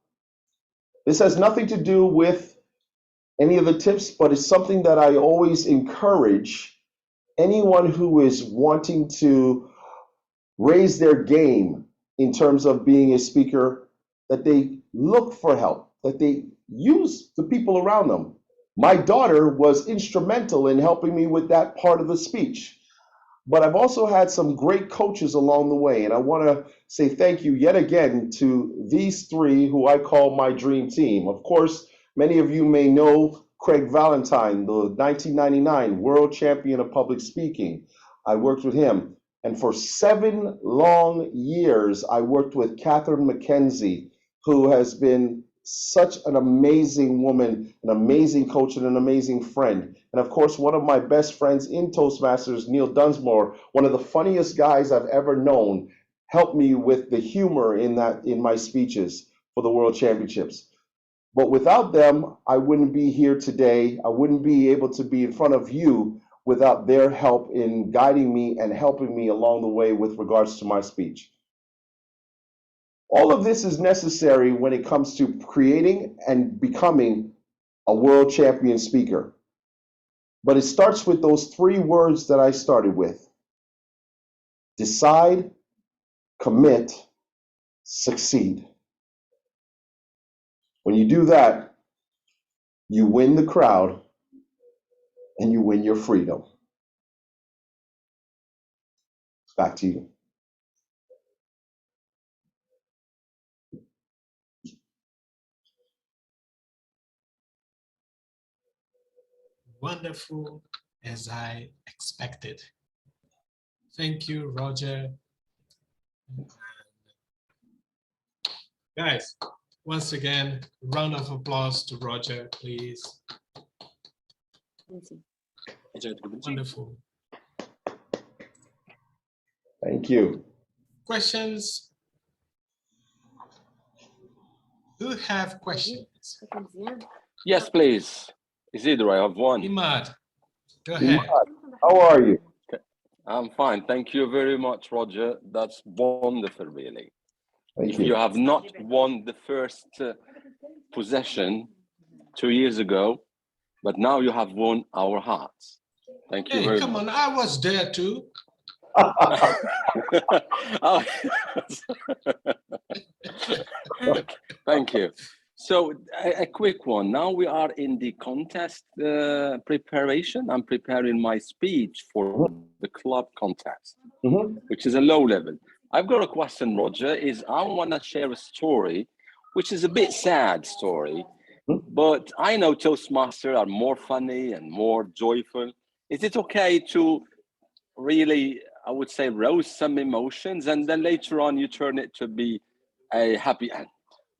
This has nothing to do with any of the tips, but it's something that I always encourage anyone who is wanting to raise their game in terms of being a speaker, that they look for help, that they use the people around them. My daughter was instrumental in helping me with that part of the speech. But I've also had some great coaches along the way, and I want to say thank you yet again to these three who I call my dream team. Of course, many of you may know Craig Valentine, the 1999 world champion of public speaking. I worked with him. And for 7 long years, I worked with Catherine McKenzie, who has been such an amazing woman, an amazing coach, and an amazing friend. And of course, one of my best friends in Toastmasters, Neil Dunsmore, one of the funniest guys I've ever known, helped me with the humor in my speeches for the World Championships. But without them, I wouldn't be here today. I wouldn't be able to be in front of you without their help in guiding me and helping me along the way with regards to my speech. All of this is necessary when it comes to creating and becoming a world champion speaker. But it starts with those 3 words that I started with. Decide, commit, succeed. When you do that, you win the crowd and you win your freedom. Back to you. Wonderful as I expected. Thank you, Roger. Guys, once again, round of applause to Roger, please. Wonderful. Thank you. Questions? Who have questions? Yes, please. Isidro, I have one. Imad, go ahead. How are you? I'm fine. Thank you very much, Roger. That's wonderful, really. Thank If you. you have not won the first possession 2 years ago, but now you have won our hearts. Thank you Hey, very come much. on, I was there too. Oh. Thank you. So a quick one. Now we are in the contest preparation. I'm preparing my speech for the club contest, which is a low level. I've got a question, Roger, is I want to share a story, which is a bit sad story, but I know Toastmasters are more funny and more joyful. Is it okay to really, I would say, rouse some emotions and then later on you turn it to be a happy end?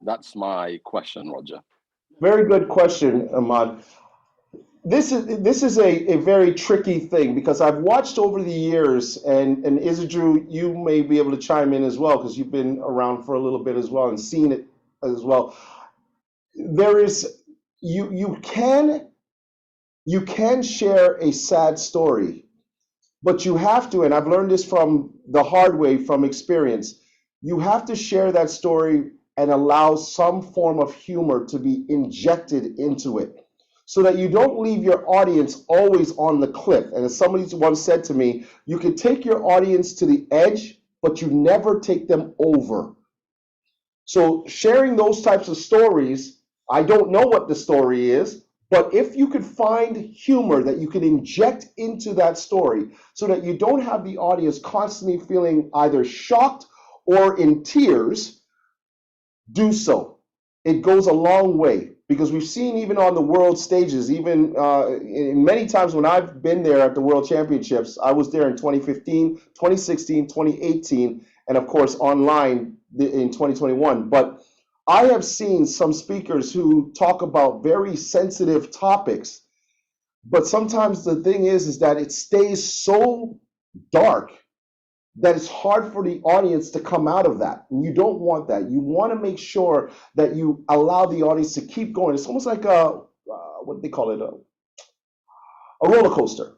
That's my question, Roger. Very good question, Ahmad. This is a very tricky thing because I've watched over the years, and Isidro, you may be able to chime in as well because you've been around for a little bit as well and seen it as well. There is you can share a sad story, but you have to, and I've learned this from the hard way from experience, you have to share that story and allow some form of humor to be injected into it so that you don't leave your audience always on the cliff. And as somebody once said to me, you can take your audience to the edge, but you never take them over. So sharing those types of stories, I don't know what the story is, but if you could find humor that you can inject into that story so that you don't have the audience constantly feeling either shocked or in tears, do so. It goes a long way because we've seen even on the world stages, even in many times when I've been there at the World Championships, I was there in 2015, 2016, 2018, and of course online in 2021. But I have seen some speakers who talk about very sensitive topics, but sometimes the thing is that it stays so dark that it's hard for the audience to come out of that. And you don't want that. You want to make sure that you allow the audience to keep going. It's almost like what do they call it? A roller coaster.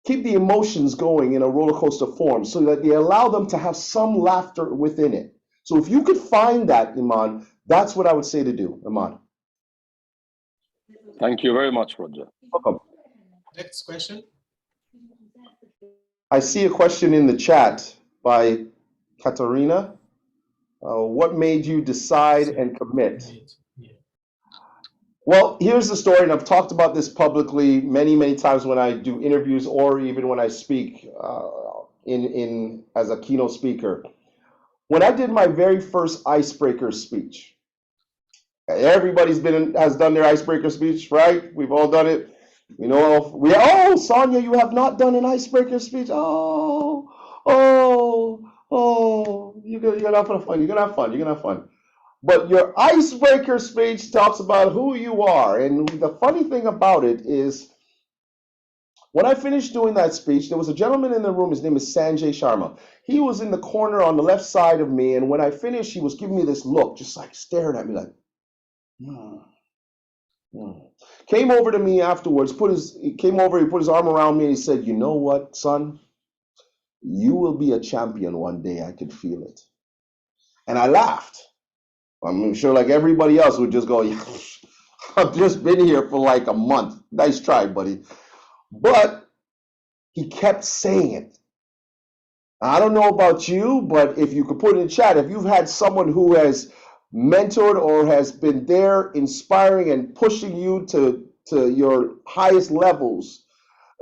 Keep the emotions going in a roller coaster form so that they allow them to have some laughter within it. So if you could find that, Iman, that's what I would say to do, Iman. Thank you very much, Roger. Welcome. Next question. I see a question in the chat by Katarina. What made you decide and commit? Well, here's the story, and I've talked about this publicly many, many times when I do interviews or even when I speak in as a keynote speaker. When I did my very first icebreaker speech, everybody's has done their icebreaker speech, right? We've all done it. You know, Sonia, you have not done an icebreaker speech. You're gonna have fun. You're gonna have fun. You're gonna have fun. But your icebreaker speech talks about who you are. And the funny thing about it is, when I finished doing that speech, there was a gentleman in the room. His name is Sanjay Sharma. He was in the corner on the left side of me. And when I finished, he was giving me this look, just like staring at me like, Came over to me afterwards, he put his arm around me and he said, you know what, son? You will be a champion one day. I could feel it. And I laughed. I'm sure like everybody else would just go, I've just been here for like a month. Nice try, buddy. But he kept saying it. I don't know about you, but if you could put in chat, if you've had someone who has mentored or has been there inspiring and pushing you to your highest levels,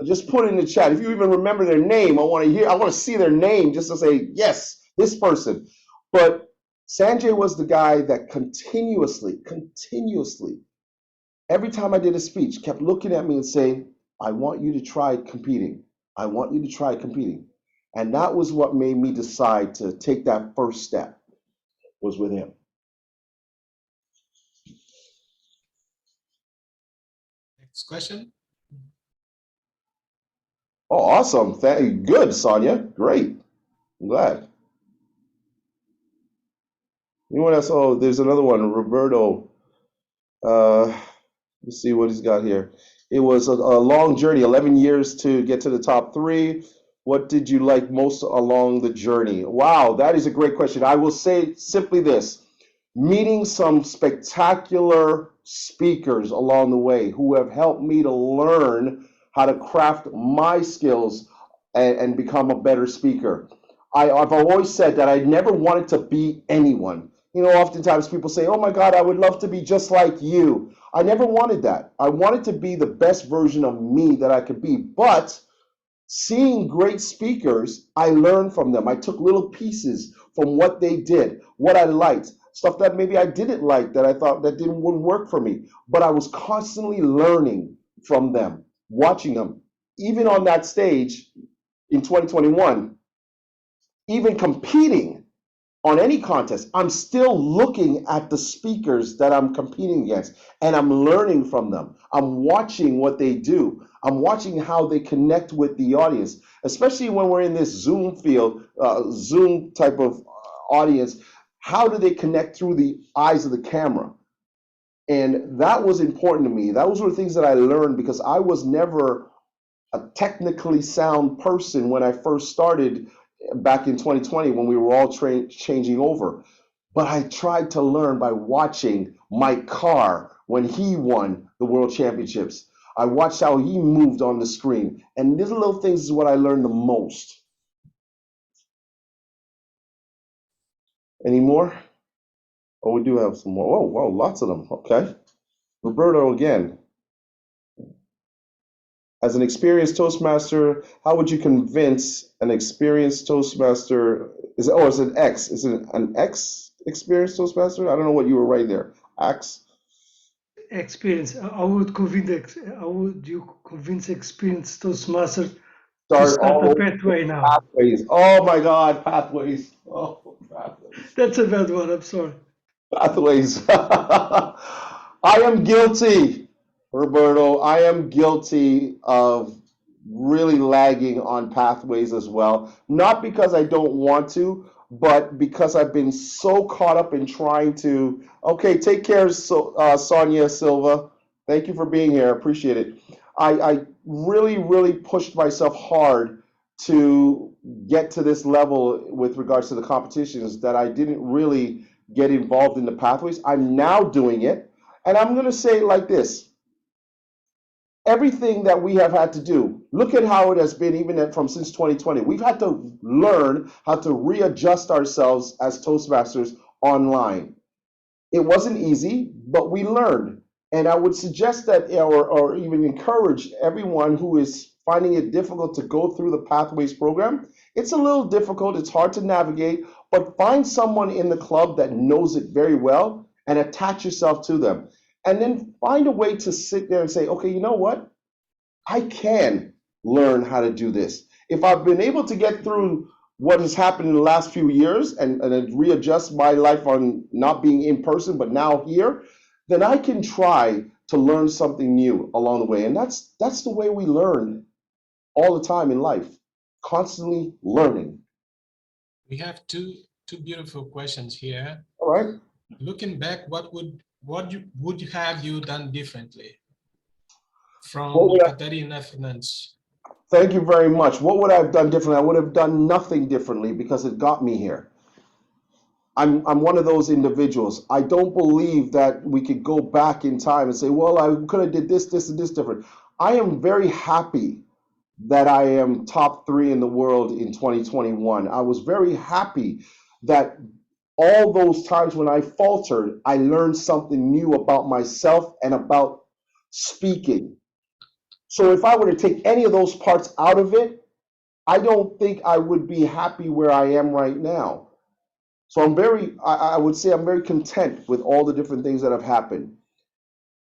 just put it in the chat. If you even remember their name, I want to see their name just to say, yes, this person. But Sanjay was the guy that continuously, every time I did a speech, kept looking at me and saying, I want you to try competing. I want you to try competing. And that was what made me decide to take that first step, was with him. Next question. Oh, awesome. Good, Sonia. Great. I'm glad. Anyone else? Oh, there's another one, Roberto. Let's see what he's got here. It was a long journey, 11 years to get to the top 3. What did you like most along the journey? Wow, that is a great question. I will say simply this: meeting some spectacular speakers along the way who have helped me to learn how to craft my skills and become a better speaker. I've always said that I never wanted to be anyone. You know, oftentimes people say, oh my God, I would love to be just like you. I never wanted that. I wanted to be the best version of me that I could be. But seeing great speakers, I learned from them. I took little pieces from what they did, what I liked, stuff that maybe I didn't like, that I thought that wouldn't work for me. But I was constantly learning from them, watching them. Even on that stage in 2021, even competing on any contest, I'm still looking at the speakers that I'm competing against, and I'm learning from them. I'm watching what they do. I'm watching how they connect with the audience, especially when we're in this Zoom Zoom type of audience. How do they connect through the eyes of the camera? And that was important to me. Those were things that I learned because I was never a technically sound person when I first started back in 2020 when we were all changing over. But I tried to learn by watching Mike Carr when he won the World Championships. I watched how he moved on the screen. And these little things is what I learned the most. Any more? Oh, we do have some more. Oh, wow, lots of them. Okay. Roberto again. As an experienced Toastmaster, how would you convince an experienced Toastmaster? Is it an X? Is it an X experienced Toastmaster? I don't know what you were writing there. X. Experience. How would you convince experienced Toastmaster to Start start all a pathway now? pathways. Oh my God, pathways. Oh, pathways. That's a bad one. I'm sorry. Pathways. I am guilty, Roberto. I am guilty of really lagging on pathways as well. Not because I don't want to, but because I've been so caught up in trying to. Okay, take care, Sonia Silva. Thank you for being here. I appreciate it. I really, really pushed myself hard to get to this level with regards to the competitions that I didn't really get involved in the pathways. I'm now doing it. And I'm going to say it like this. Everything that we have had to do, look at how it has been even from since 2020. We've had to learn how to readjust ourselves as Toastmasters online. It wasn't easy, but we learned. And I would suggest that, or even encourage everyone who is finding it difficult to go through the Pathways program. It's a little difficult, it's hard to navigate, but find someone in the club that knows it very well and attach yourself to them. And then find a way to sit there and say, okay, you know what? I can learn how to do this. If I've been able to get through what has happened in the last few years and readjust my life on not being in person, but now here, then I can try to learn something new along the way. And that's the way we learn all the time in life, constantly learning. We have two beautiful questions here. All right. Looking back, what would you have you done differently? From Katarina Finance. Thank you very much. What would I have done differently? I would have done nothing differently because it got me here. I'm one of those individuals. I don't believe that we could go back in time and say, well, I could have did this, and this different. I am very happy that I am top 3 in the world in 2021. I was very happy that all those times when I faltered, I learned something new about myself and about speaking. So if I were to take any of those parts out of it, I don't think I would be happy where I am right now. So I would say I'm very content with all the different things that have happened.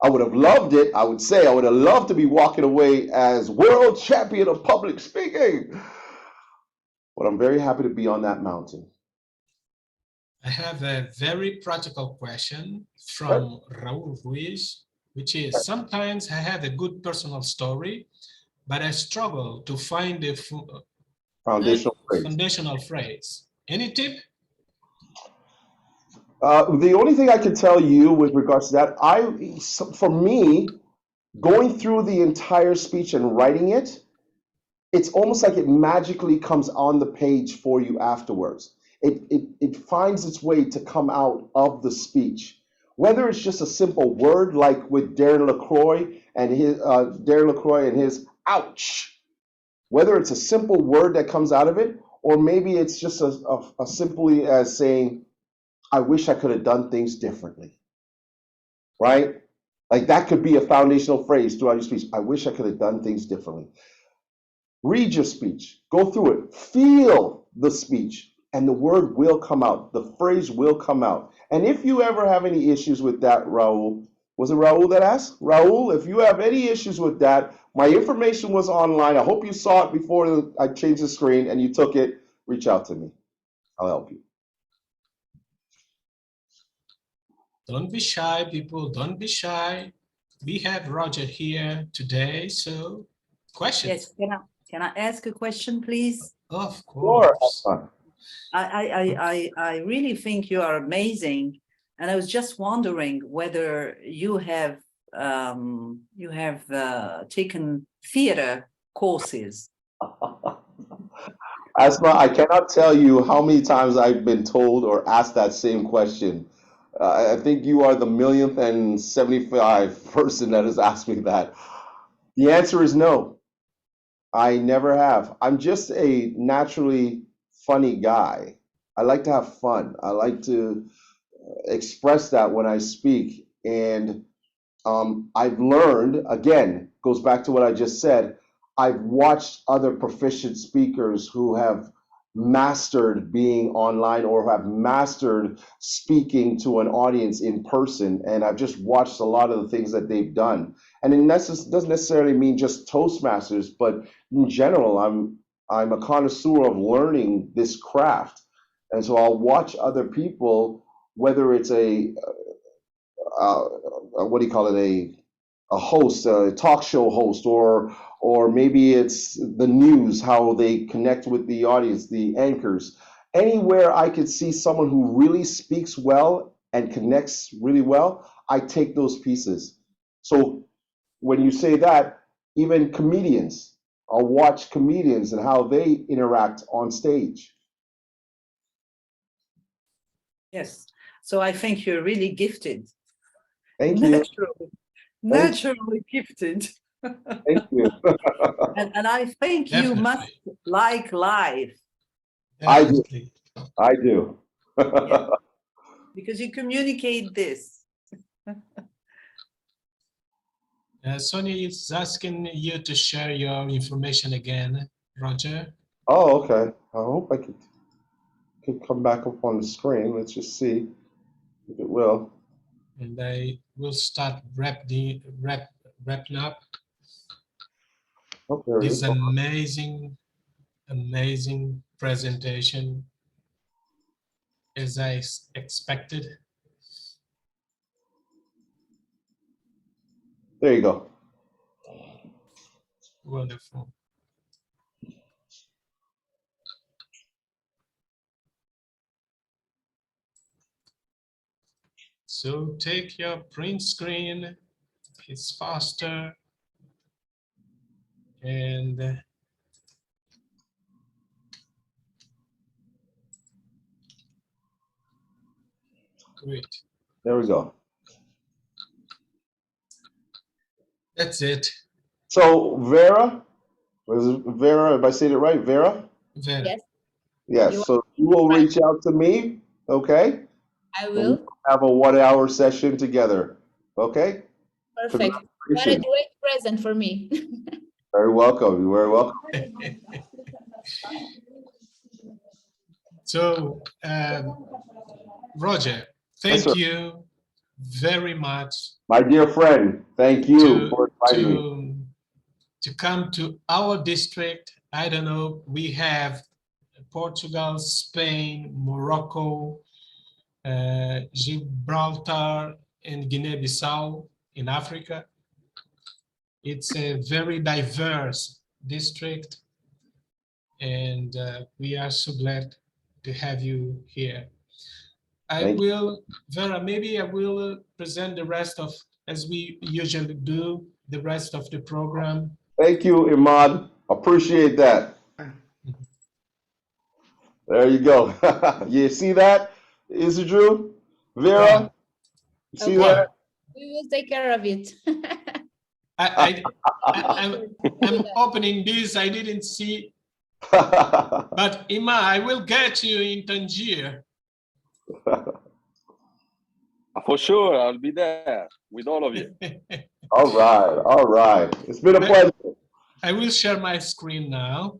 I would have loved it. I would say I would have loved to be walking away as world champion of public speaking. But I'm very happy to be on that mountain. I have a very practical question from Raul Ruiz, which is, sometimes I have a good personal story, but I struggle to find the foundational phrase. Any tip? The only thing I can tell you with regards to that, for me, going through the entire speech and writing it, it's almost like it magically comes on the page for you afterwards. It finds its way to come out of the speech. Whether it's just a simple word like with Darren LaCroix and his ouch, whether it's a simple word that comes out of it, or maybe it's just a simply as saying, I wish I could have done things differently, right? Like that could be a foundational phrase throughout your speech. I wish I could have done things differently. Read your speech, go through it, feel the speech, and the word will come out. The phrase will come out. And if you ever have any issues with that, Raul, was it Raul that asked? Raul, if you have any issues with that, my information was online. I hope you saw it before I changed the screen and you took it. Reach out to me. I'll help you. Don't be shy, people. Don't be shy. We have Roger here today, so questions. Yes, can I ask a question, please? Of course. Sure. I really think you are amazing, and I was just wondering whether you have taken theater courses. Asma, I cannot tell you how many times I've been told or asked that same question. I think you are the 1,000,075th person that has asked me that. The answer is no. I never have. I'm just a naturally funny guy. I like to have fun. I like to express that when I speak. And I've learned, again, goes back to what I just said, I've watched other proficient speakers who have mastered being online or have mastered speaking to an audience in person. And I've just watched a lot of the things that they've done. And it doesn't necessarily mean just Toastmasters, but in general, I'm a connoisseur of learning this craft. And so I'll watch other people, whether it's what do you call it, a host, a talk show host, or maybe it's the news, how they connect with the audience, the anchors. Anywhere I could see someone who really speaks well and connects really well, I take those pieces. So when you say that, even comedians, I'll watch comedians and how they interact on stage. Yes, so I think you're really gifted. Thank you. Naturally gifted. Thank you. and I think Definitely. you must like life. Definitely. I do. Yeah. Because you communicate this. Sonia is asking you to share your information again, Roger. Oh, okay. I hope I could come back up on the screen. Let's just see if it will. And I will start wrapping up this amazing presentation, as I expected. There you go. Wonderful. So take your print screen, it's faster, and great. There we go. That's it. So Vera, Was it Vera? If I said it right, Vera? Very. Yes, Yes. you So you will are right. reach out to me, okay? I And we'll will. have a 1 hour session together, okay? Perfect. What a Congratulations. great present for me. Very welcome. You're very welcome. So, Roger, Yes, sir. thank you very much My dear friend, thank you to for inviting me. to come to our district. I don't know, we have Portugal, Spain, Morocco, Gibraltar, and Guinea-Bissau in Africa. It's a very diverse district, and we are so glad to have you here. I Thank you. will, Vera, maybe I will present the rest of, as we usually do, the rest of the program. Thank you, Imad. Appreciate that. There you go. You see that? Is it true? Vera, you see Okay, that? we will take care of it. I'm opening this, I didn't see, but Ima, I will get you in Tangier. For sure, I'll be there with all of you. All right, all right. It's been a pleasure. I will share my screen now.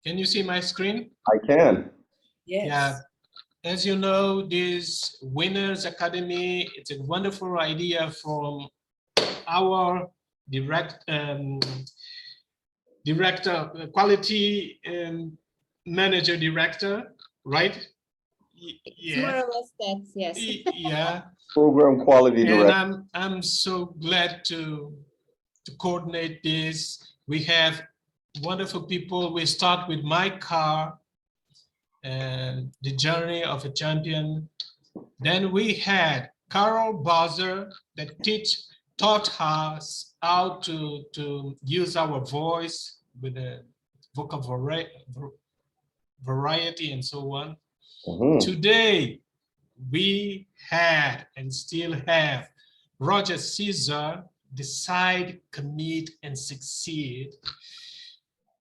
Can you see my screen? I can. Yes. Yeah. As you know, this Winners Academy, it's a wonderful idea from our director, quality manager director, right? It's more or less that, yes. Yeah. Program quality And director. I'm so glad to coordinate this. We have wonderful people. We start with my car and the journey of a champion. Then we had Carol Bowser that taught us how to use our voice with the vocal variety and so on. Today, we had and still have Roger Caesar, Decide, Commit, and Succeed.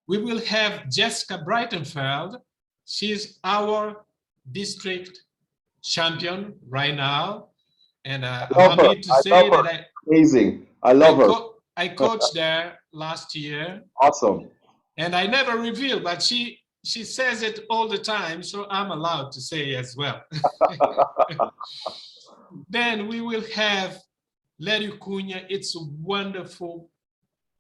We will have Jessica Breitenfeld. She's our district champion right now. And allow me to say that amazing. I love her. I coached there last year. Awesome. And I never reveal, but she says it all the time, so I'm allowed to say as well. Then we will have Larry Cunha. It's a wonderful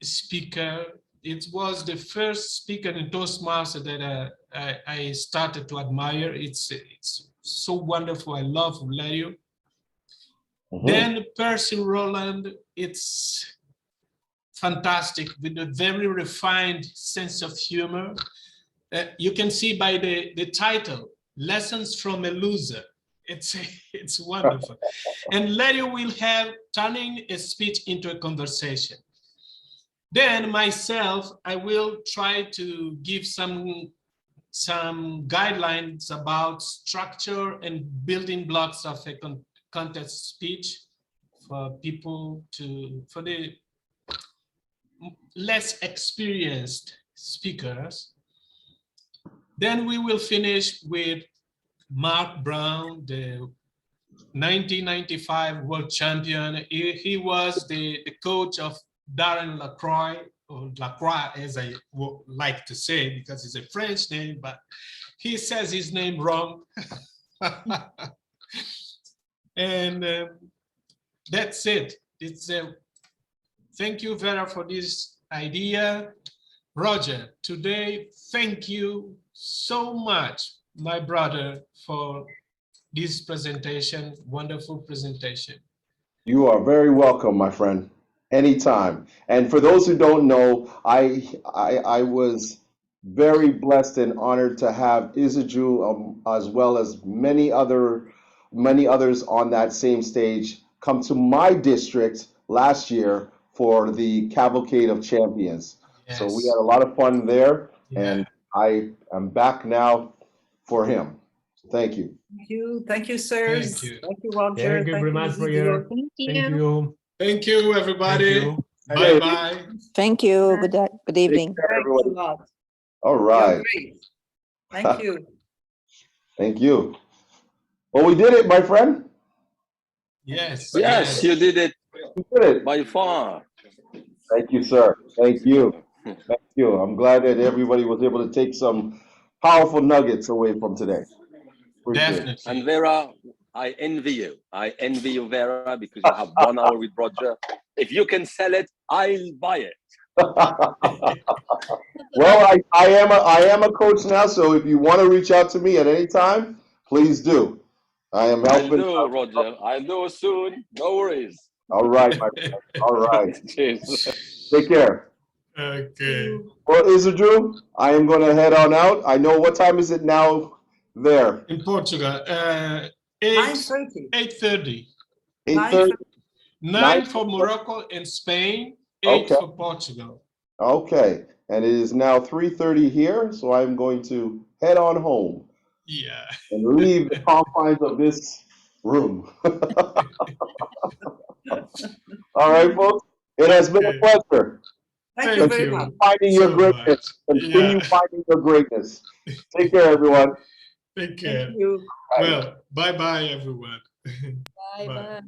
speaker. It was the first speaker in Toastmasters that I started to admire. It's so wonderful. I love Larry. Then Percy Roland, it's fantastic with a very refined sense of humor. You can see by the title, Lessons from a Loser. It's wonderful. And Larry will have turning a speech into a conversation. Then myself, I will try to give some guidelines about structure and building blocks of a contest speech for people for the less experienced speakers. Then we will finish with Mark Brown, the 1995 world champion. He was the coach of Darren Lacroix, or Lacroix as I like to say, because it's a French name, but he says his name wrong. And that's it. It's thank you, Vera, for this idea. Roger, today, thank you so much, my brother, for this presentation, wonderful presentation. You are very welcome, my friend, anytime. And for those who don't know, I was very blessed and honored to have Isaju, as well as many others on that same stage, come to my district last year for the Cavalcade of Champions. Yes. So we had a lot of fun there, and I am back now for him. Thank you. Thank you, sirs. Thank you. Thank you, Roger. Thank you very much for your. Ezekiel. Thank you. Thank you, everybody. Thank you. Bye bye. Thank you. Good evening. Take care, Thanks a everyone. lot. All You're right. great. Thank you. Thank you. Well, we did it, my friend. Yes. Yes, you did it We did it. by far. Thank you, sir. Thank you. Thank you. I'm glad that everybody was able to take some powerful nuggets away from today. Appreciate it. Definitely. And Vera, I envy you. I envy you, Vera, because you have 1 hour with Roger. If you can sell it, I'll buy it. Well, I am a coach now, so if you want to reach out to me at any time, please do. I am I'll helping. do, Roger. I'll do soon. No worries. All right, my friend. All right. Cheers. Take care. Okay. Well, Isidru, I am going to head on out. I know, what time is it now there? In Portugal, 9:30. 8:30. 8:30? 9 for Morocco and Spain, 8 Okay. for Portugal. Okay. And it is now 3:30 here, so I'm going to head on home Yeah. and leave the confines of this room. All right, folks. It has been a Okay. pleasure. Thank you very much. Finding your so greatness. much. Continue Yeah. finding your greatness. Take care, everyone. Take care. Thank you. Well, bye-bye, everyone. Bye bye.